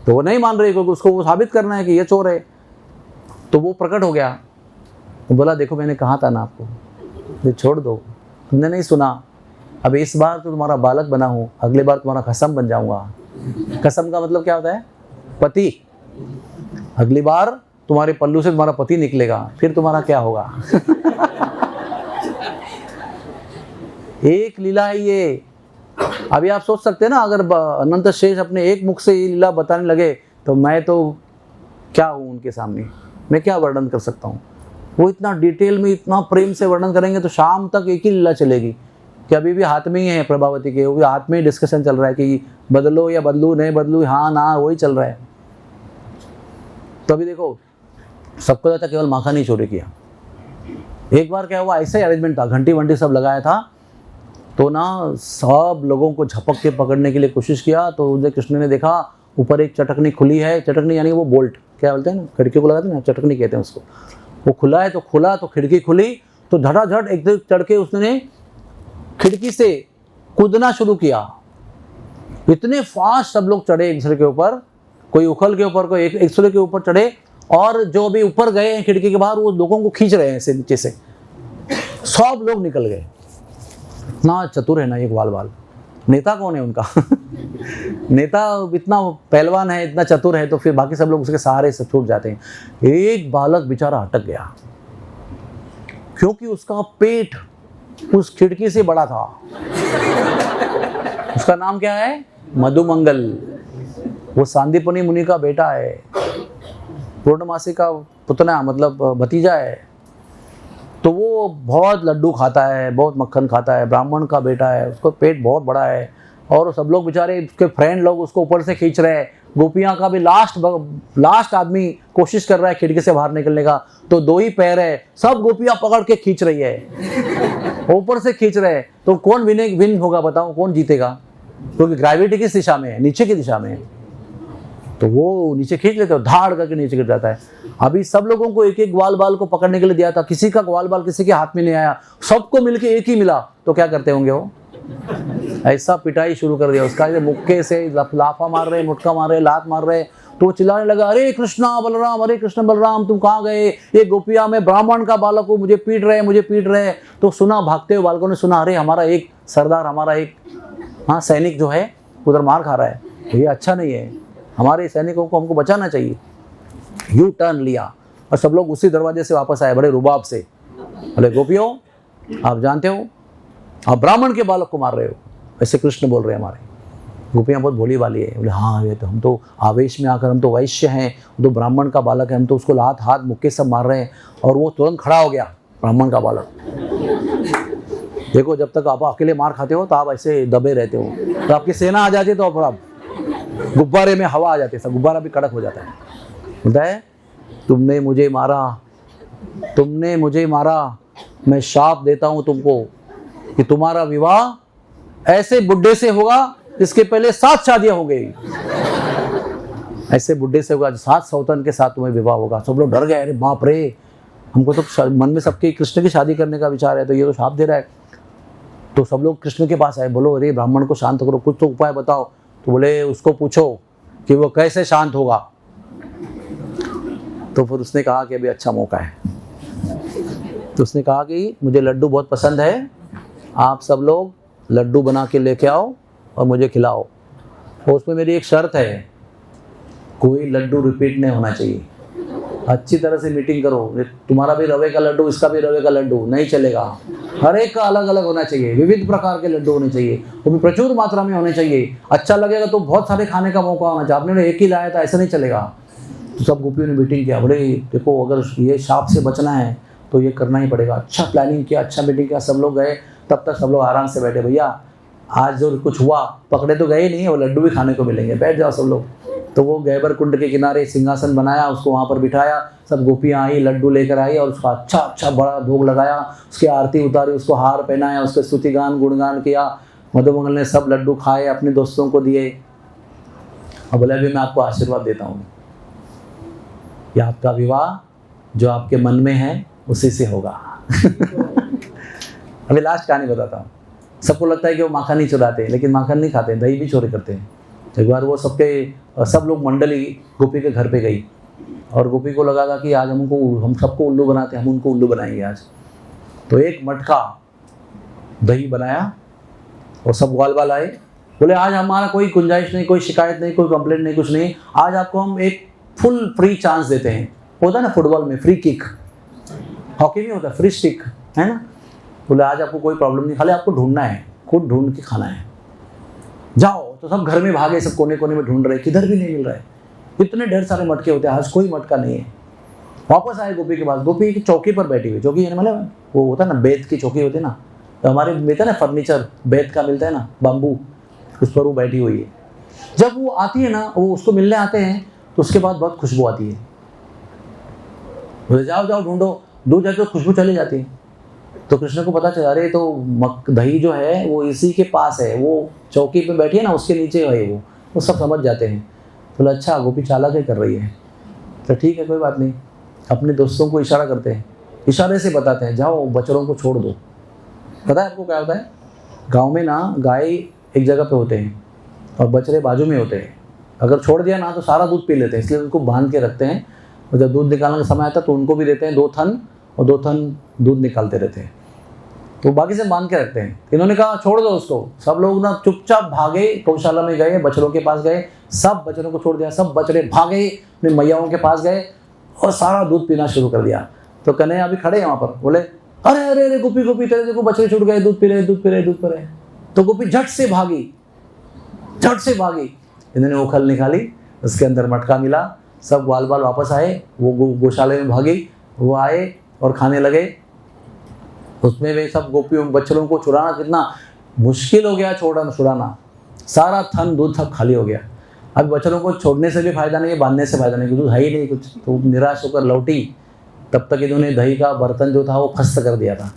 तो वो नहीं मान रही क्योंकि उसको वो साबित करना है कि ये चोर है। तो वो प्रकट हो गया, तो बोला देखो मैंने कहा था ना आपको, ये छोड़ दो, तुमने नहीं सुना, अब इस बार तो तुम्हारा बालक बना हूँ, अगली बार तुम्हारा खसम बन जाऊंगा। कसम का मतलब क्या होता है, पति। अगली बार तुम्हारे पल्लू से तुम्हारा पति निकलेगा, फिर तुम्हारा क्या होगा एक लीला है ये। अभी आप सोच सकते हैं ना, अगर अनंत शेष अपने एक मुख से ये लीला बताने लगे तो मैं तो क्या हूँ उनके सामने, मैं क्या वर्णन कर सकता हूँ। वो इतना डिटेल में इतना प्रेम से वर्णन करेंगे तो शाम तक एक ही लीला चलेगी कि अभी भी हाथ में ही है प्रभावती के, वो भी हाथ में ही डिस्कशन चल रहा है कि बदलो या बदलू नहीं बदलू, हाँ ना वही चल रहा है। तो अभी देखो सबको लगता केवल माखन ही चोरी किया। एक बार क्या हुआ, ऐसा ही अरेंजमेंट था, घंटी वंटी सब लगाया था, तो ना सब लोगों को झपक के पकड़ने के लिए कोशिश किया। तो उधर कृष्ण ने देखा ऊपर एक चटकनी खुली है, चटकनी यानी वो बोल्ट क्या बोलते हैं ना, खिड़की को लगाते हैं ना, चटकनी कहते हैं उसको, वो खुला है। तो खुला तो खिड़की खुली तो झटाझट एकदम चढ़ के उसने खिड़की से कूदना शुरू किया। इतने फास्ट सब लोग चढ़े एक दूसरे के ऊपर, कोई उखल के ऊपर, कोई एक दूसरे के ऊपर चढ़े, और जो अभी ऊपर गए हैं खिड़की के बाहर वो लोगों को खींच रहे हैं ऐसे नीचे से, सब लोग निकल गए। इतना चतुर है ना ये ग्वाल। नेता कौन है उनका नेता इतना पहलवान है, इतना चतुर है, तो फिर बाकी सब लोग उसके सहारे से छूट जाते हैं। एक बालक बेचारा अटक गया क्योंकि उसका पेट उस खिड़की से बड़ा था। उसका नाम क्या है, मधुमंगल। वो सांदीपनी मुनि का बेटा है, पूर्णमासी का पुतना मतलब भतीजा है। तो वो बहुत लड्डू खाता है, बहुत मक्खन खाता है, ब्राह्मण का बेटा है, उसको पेट बहुत बड़ा है, और सब लोग बेचारे उसके फ्रेंड लोग उसको ऊपर से खींच रहे हैं। गोपियाँ का भी लास्ट आदमी कोशिश कर रहा है खिड़की से बाहर निकलने का, तो दो ही पैर है, सब गोपियाँ पकड़ के खींच रही है ऊपर से खींच रहे हैं। तो कौन विन होगा बताओ, कौन जीतेगा, क्योंकि ग्रेविटी किस दिशा में है, नीचे की दिशा में है। तो वो नीचे खींच लेते हो, धाड़ करके नीचे गिर जाता है। अभी सब लोगों को एक एक ग्वाल बाल को पकड़ने के लिए दिया था, किसी का ग्वाल बाल किसी के हाथ में नहीं आया, सबको मिलके एक ही मिला, तो क्या करते होंगे वो, ऐसा पिटाई शुरू कर दिया उसका, मुक्के से लाफा मार रहे, मुटका मार रहे, लात मार रहे। तो वो चिल्लाने लगा, अरे कृष्णा बलराम, अरे कृष्ण बलराम तुम कहाँ गए, ये गोपिया में ब्राह्मण का बालक को मुझे पीट रहे। तो सुना, भागते हुए बालकों ने सुना, अरे हमारा एक सरदार, हमारा एक सैनिक जो है उधर मार खा रहा है, ये अच्छा नहीं है, हमारे सैनिकों को हमको बचाना चाहिए। यू टर्न लिया और सब लोग उसी दरवाजे से वापस आए बड़े रुबाब से। बोले गोपियों आप जानते हो आप ब्राह्मण के बालक को मार रहे हो, ऐसे कृष्ण बोल रहे हैं हमारे। गोपियाँ बहुत भोली वाली है, बोले हाँ ये तो हम तो आवेश में आकर, हम तो वैश्य हैं, तो ब्राह्मण का बालक है, हम तो उसको हाथ मुक्के सब मार रहे हैं। और वो तुरंत खड़ा हो गया ब्राह्मण का बालक। देखो जब तक आप अकेले मार खाते हो तो आप ऐसे दबे रहते हो, तो आपकी सेना आ जाती है तो आप गुब्बारे में हवा आ जाती है, सब गुब्बारा भी कड़क हो जाता है। बोलता है तुमने मुझे मारा, मैं शाप देता हूं तुमको कि तुम्हारा विवाह ऐसे बुड्ढे से होगा जिसके पहले 7 शादियां हो गई, ऐसे बुड्ढे से होगा 7 सौतन के साथ तुम्हें विवाह होगा। सब लोग डर गए, अरे बाप रे, हमको तो मन में सबके कृष्ण की शादी करने का विचार है, तो ये तो शाप दे रहा है। तो सब लोग कृष्ण के पास आए, बोलो अरे ब्राह्मण को शांत करो, कुछ तो उपाय बताओ। तो बोले उसको पूछो कि वो कैसे शांत होगा। तो फिर उसने कहा कि अभी अच्छा मौका है। तो उसने कहा कि मुझे लड्डू बहुत पसंद है, आप सब लोग लड्डू बना के लेके आओ और मुझे खिलाओ। और उसमें मेरी एक शर्त है, कोई लड्डू रिपीट नहीं होना चाहिए। अच्छी तरह से मीटिंग करो, तुम्हारा भी रवे का लड्डू, इसका भी रवे का लड्डू, नहीं चलेगा। हर एक का अलग अलग होना चाहिए, विविध प्रकार के लड्डू होने चाहिए, वो भी प्रचुर मात्रा में होने चाहिए। अच्छा लगेगा तो बहुत सारे खाने का मौका होना चाहिए। आपने एक ही लाया था, ऐसा नहीं चलेगा। तो सब गोपियों ने मीटिंग किया, बोले देखो अगर ये शाप से बचना है तो ये करना ही पड़ेगा। अच्छा प्लानिंग किया, अच्छा मीटिंग किया, सब लोग गए। तब तक सब लोग आराम से बैठे, भैया आज जो कुछ हुआ पकड़े तो गए नहीं, वो लड्डू भी खाने को मिलेंगे, बैठ जाओ सब लोग। तो वो गैबर कुंड के किनारे सिंहासन बनाया, उसको वहाँ पर बिठाया, सब गोपियाँ आई, लड्डू लेकर आई और उसका अच्छा अच्छा बड़ा भोग लगाया, उसकी आरती उतारी, उसको हार पहनाया, उसके स्तुतिगान गुणगान किया। मधुमंगल ने सब लड्डू खाए, अपने दोस्तों को दिए और बोले अभी मैं आपको आशीर्वाद देता हूँ, ये आपका विवाह जो आपके मन में है उसी से होगा। अभी लास्ट कहानी बताता हूँ। सबको लगता है कि वो माखन नहीं चुराते, लेकिन माखन नहीं खाते, दही भी चोरी करते हैं। एक बार वो सब लोग मंडली गोपी के घर पे गई और गोपी को लगा कि आज हम सबको उल्लू बनाते हैं, हम उनको उल्लू बनाएंगे आज। तो एक मटका दही बनाया और सब ग्वाल बाल आए, बोले आज हमारा कोई गुंजाइश नहीं, कोई शिकायत नहीं, कोई कंप्लेंट नहीं, कुछ नहीं, आज आपको हम एक फुल फ्री चांस देते हैं। होता है ना फुटबॉल में फ्री किक, हॉकी में होता है फ्री स्टिक, है ना। बोले आज आपको कोई प्रॉब्लम नहीं, खाली आपको ढूंढना है, खुद ढूंढ के खाना है, जाओ। तो सब घर में भागे, सब कोने कोने में ढूंढ रहे, किधर भी नहीं मिल रहा है। इतने ढेर सारे मटके होते हैं, आज कोई मटका नहीं है। वापस आए गोपी के पास, गोपी की चौकी पर बैठी हुई, चौकी मतलब वो होता है ना बेत की चौकी होती है ना, तो हमारे मिलता है ना फर्नीचर बेत का मिलता है ना, बाम्बू, उस पर वो बैठी हुई है। जब वो आती है ना, वो उसको मिलने आते हैं तो उसके बाद बहुत खुशबू आती है। बोले जाओ जाओ ढूंढो, दूर जाकर खुशबू चली जाती है। तो कृष्ण को पता चला, अरे तो दही जो है वो इसी के पास है, वो चौकी पे बैठी है ना, उसके नीचे है वो सब समझ जाते हैं। तो अच्छा गोपी चालाक ही कर रही है, तो ठीक है कोई बात नहीं। अपने दोस्तों को इशारा करते हैं, इशारे से बताते हैं जाओ बछड़ों को छोड़ दो। पता है आपको क्या होता है, गाँव में ना गाय एक जगह पे होते हैं और बछड़े बाजू में होते हैं। अगर छोड़ दिया ना तो सारा दूध पी लेते हैं, इसलिए उनको बांध के रखते हैं। और जब दूध निकालने का समय आता है तो उनको भी देते हैं 2 थन, और 2 थन दूध निकालते रहते हैं, तो बाकी से बांध के रखते हैं। इन्होंने कहा छोड़ दो उसको। सब लोग ना चुपचाप भागे, गौशाला में गए, बछड़ों के पास गए, सब बछड़ों को छोड़ दिया, सब बछड़े भागे अपने मैयाओं के पास गए और सारा दूध पीना शुरू कर दिया। तो कन्हैया अभी खड़े हैं वहाँ पर, बोले अरे अरे अरे गोपी गोपी तेरे देखो बछड़े छूट गए, दूध पी रहे दूध पी रहे दूध पी रहे। तो गोपी झट से भागी। इन्होंने ओखल निकाली, उसके अंदर मटका मिला, सब ग्वाल बाल वापस आए, वो गौशाले में भागी, वो आए और खाने लगे। उसमें वे सब गोपियों बच्चों को छुड़ाना कितना मुश्किल हो गया, छुड़ाना, सारा थन दूध सब खाली हो गया। अब बच्चों को छोड़ने से भी फायदा नहीं है, बांधने से फायदा नहीं, क्योंकि दूध है ही नहीं कुछ। तो निराश होकर लौटी, तब तक इन्होंने दही का बर्तन जो था वो खस्त कर दिया था।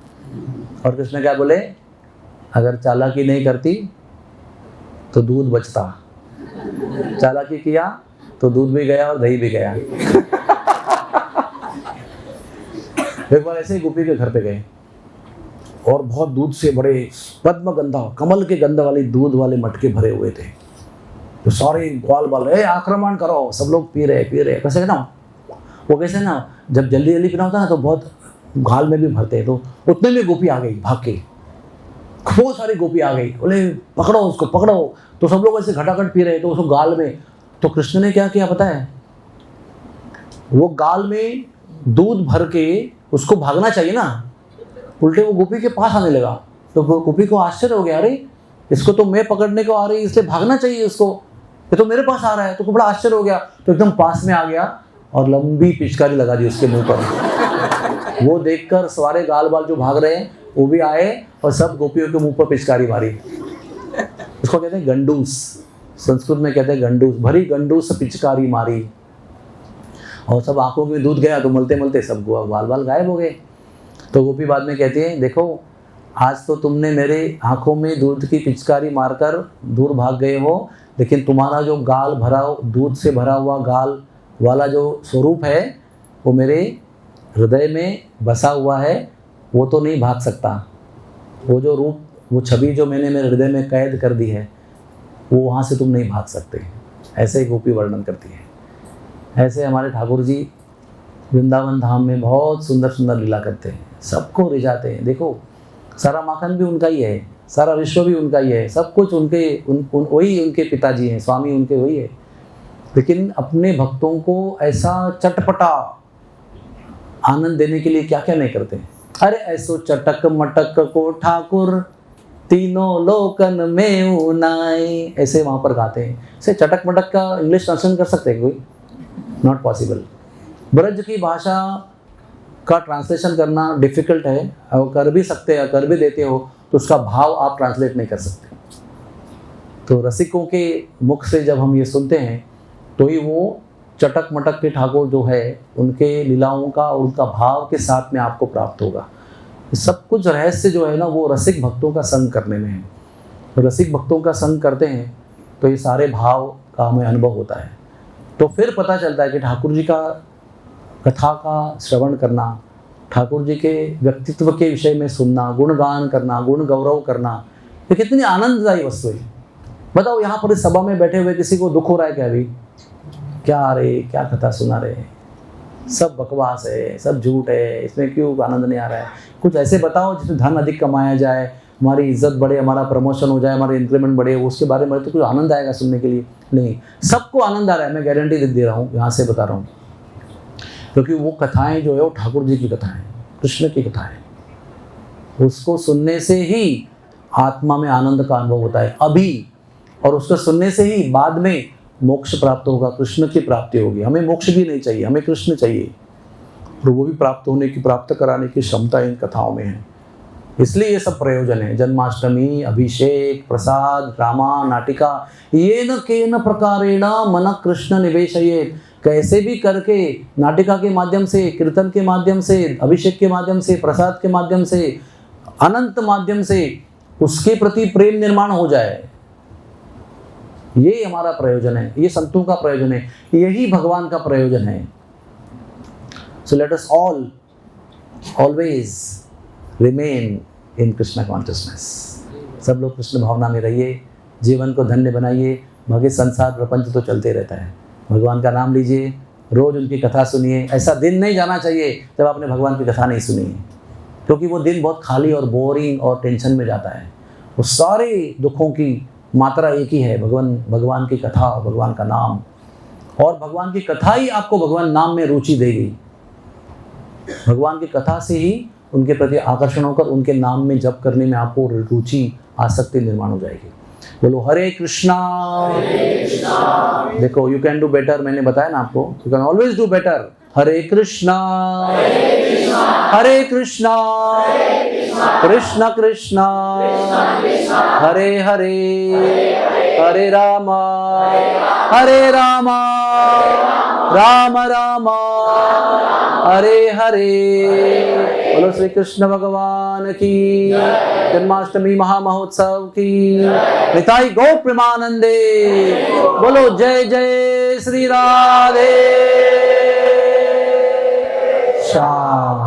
और कृष्ण क्या बोले, अगर चालाकी नहीं करती तो दूध बचता, चालाकी किया तो दूध भी गया और दही भी गया। एक बार ऐसे ही गोपी के घर पे गए और बहुत दूध से बड़े पद्म गंधा, कमल के गंध वाली दूध वाले मटके भरे हुए थे। तो सारे ग्वाल बाल आक्रमण करो, सब लोग पी रहे कैसे ना, वो कैसे ना जब जल्दी जल्दी पीना होता है ना तो बहुत घाल में भी भरते हैं। तो उतने में गोपी आ गई भाग के, बहुत सारी गोपी आ गई, बोले पकड़ो उसको पकड़ो। तो सब लोग ऐसे घटाघट पी रहे, तो उसको गाल में। तो कृष्ण ने क्या किया पता है, वो गाल में दूध भर के उसको भागना चाहिए ना, उल्टे वो गोपी के पास आने लगा। तो गोपी को आश्चर्य हो गया, अरे इसको तो मैं पकड़ने को आ रही, इसलिए भागना चाहिए इसको, ये तो मेरे पास आ रहा है। तो बड़ा आश्चर्य हो गया, तो एकदम पास में आ गया और लंबी पिचकारी लगा दी उसके मुंह पर। वो देखकर सारे गाल बाल जो भाग रहे हैं वो भी आए और सब गोपियों के मुंह पर पिचकारी मारी। उसको कहते हैं गंडूस, संस्कृत में कहते हैं गंडूस, भरी गंडूस पिचकारी मारी। और सब आंखों में दूध गया, तो मलते मलते सब बाल बाल गायब हो गए। तो गोपी बाद में कहती है, देखो आज तो तुमने मेरे आंखों में दूध की पिचकारी मारकर दूर भाग गए हो, लेकिन तुम्हारा जो गाल भरा दूध से भरा हुआ गाल वाला जो स्वरूप है वो मेरे हृदय में बसा हुआ है वो तो नहीं भाग सकता। वो जो रूप, वो छवि जो मैंने मेरे हृदय में कैद कर दी है, वो वहाँ से तुम नहीं भाग सकते। ऐसे ही गोपी वर्णन करती है। ऐसे हमारे ठाकुर जी वृंदावन धाम में बहुत सुंदर सुंदर लीला करते हैं, सबको रिझाते हैं। देखो सारा माखन भी उनका ही है, सारा विश्व भी उनका ही है, सब कुछ उनके वही उनके पिताजी हैं, स्वामी उनके वही है। लेकिन अपने भक्तों को ऐसा चटपटा आनंद देने के लिए क्या क्या नहीं करते हैं। अरे ऐसो चटक मटक को ठाकुर तीनों लोकन में उनाए, ऐसे वहाँ पर गाते हैं। से चटक मटक का इंग्लिश ट्रांसलेशन कर सकते हैं कोई? Not possible. ब्रज की भाषा का ट्रांसलेशन करना डिफ़िकल्ट है, और कर भी सकते हैं, कर भी देते हो तो उसका भाव आप ट्रांसलेट नहीं कर सकते। तो रसिकों के मुख से जब हम ये सुनते हैं तो ही वो चटक मटक के ठाकुर जो है उनके लीलाओं का और उनका भाव के साथ में आपको प्राप्त होगा। सब कुछ रहस्य जो है ना वो रसिक भक्तों का संग करने में है। तो रसिक भक्तों का संग करते हैं तो ये सारे भाव का हमें अनुभव होता है। तो फिर पता चलता है कि ठाकुर जी का कथा का श्रवण करना, ठाकुर जी के व्यक्तित्व के विषय में सुनना, गुणगान करना, गुण गौरव करना, ये कितनी आनंददायी वस्तु है। बताओ यहाँ पर इस सभा में बैठे हुए किसी को दुख हो रहा है क्या? अभी क्या आ रहे, क्या कथा सुना रहे, सब बकवास है, सब झूठ है, इसमें क्यों आनंद नहीं आ रहा है? कुछ ऐसे बताओ जिसमें धन अधिक कमाया जाए, हमारी इज्जत बढ़े, हमारा प्रमोशन हो जाए, हमारे इंक्रीमेंट बढ़े, उसके बारे में तो कुछ आनंद आएगा सुनने के लिए? नहीं। सबको आनंद आ रहा है, मैं गारंटी दे रहा हूँ, यहाँ से बता रहा हूँ, क्योंकि वो कथाएं जो है वो ठाकुर जी की कथाएं, कृष्ण की कथाएं। उसको सुनने से ही आत्मा में आनंद का अनुभव होता है अभी, और उसको सुनने से ही बाद में मोक्ष प्राप्त होगा, कृष्ण की प्राप्ति होगी। हमें मोक्ष भी नहीं चाहिए, हमें कृष्ण चाहिए, और वो भी प्राप्त कराने की क्षमता इन कथाओं में है। इसलिए ये सब प्रयोजन है। जन्माष्टमी, अभिषेक, प्रसाद, ड्रामा, नाटिका, ये न केन प्रकारेण मन कृष्ण निवेशयेत्। कैसे भी करके नाटिका के माध्यम से, कीर्तन के माध्यम से, अभिषेक के माध्यम से, प्रसाद के माध्यम से, अनंत माध्यम से उसके प्रति प्रेम निर्माण हो जाए, ये हमारा प्रयोजन है, ये संतों का प्रयोजन है, यही भगवान का प्रयोजन है। So let us all always remain in Krishna consciousness. सब लोग कृष्ण भावना में रहिए, जीवन को धन्य बनाइए। भगे संसार प्रपंच तो चलते रहता है, भगवान का नाम लीजिए, रोज उनकी कथा सुनिए। ऐसा दिन नहीं जाना चाहिए जब आपने भगवान की कथा नहीं सुनी है, क्योंकि वो दिन बहुत खाली और बोरिंग और टेंशन में जाता है। वो सारे दुखों की मात्रा एक ही है, भगवान की कथा, भगवान का नाम। और भगवान की कथा ही आपको भगवान नाम में रुचि देगी। भगवान की कथा से ही उनके प्रति आकर्षण होकर उनके नाम में जप करने में आपको रुचि, आसक्ति निर्माण हो जाएगी। बोलो हरे कृष्णा। देखो यू कैन डू बेटर, मैंने बताया ना आपको, you can always do better. Hare Krishna Hare Krishna Krishna Krishna Hare Hare, Hare Ram Ram Ram Hare Hare. बोलो श्री कृष्ण भगवान की, जन्माष्टमी महामहोत्सव की निताई गौ प्रेमानंदे। बोलो जय जय श्री राधे श्याम।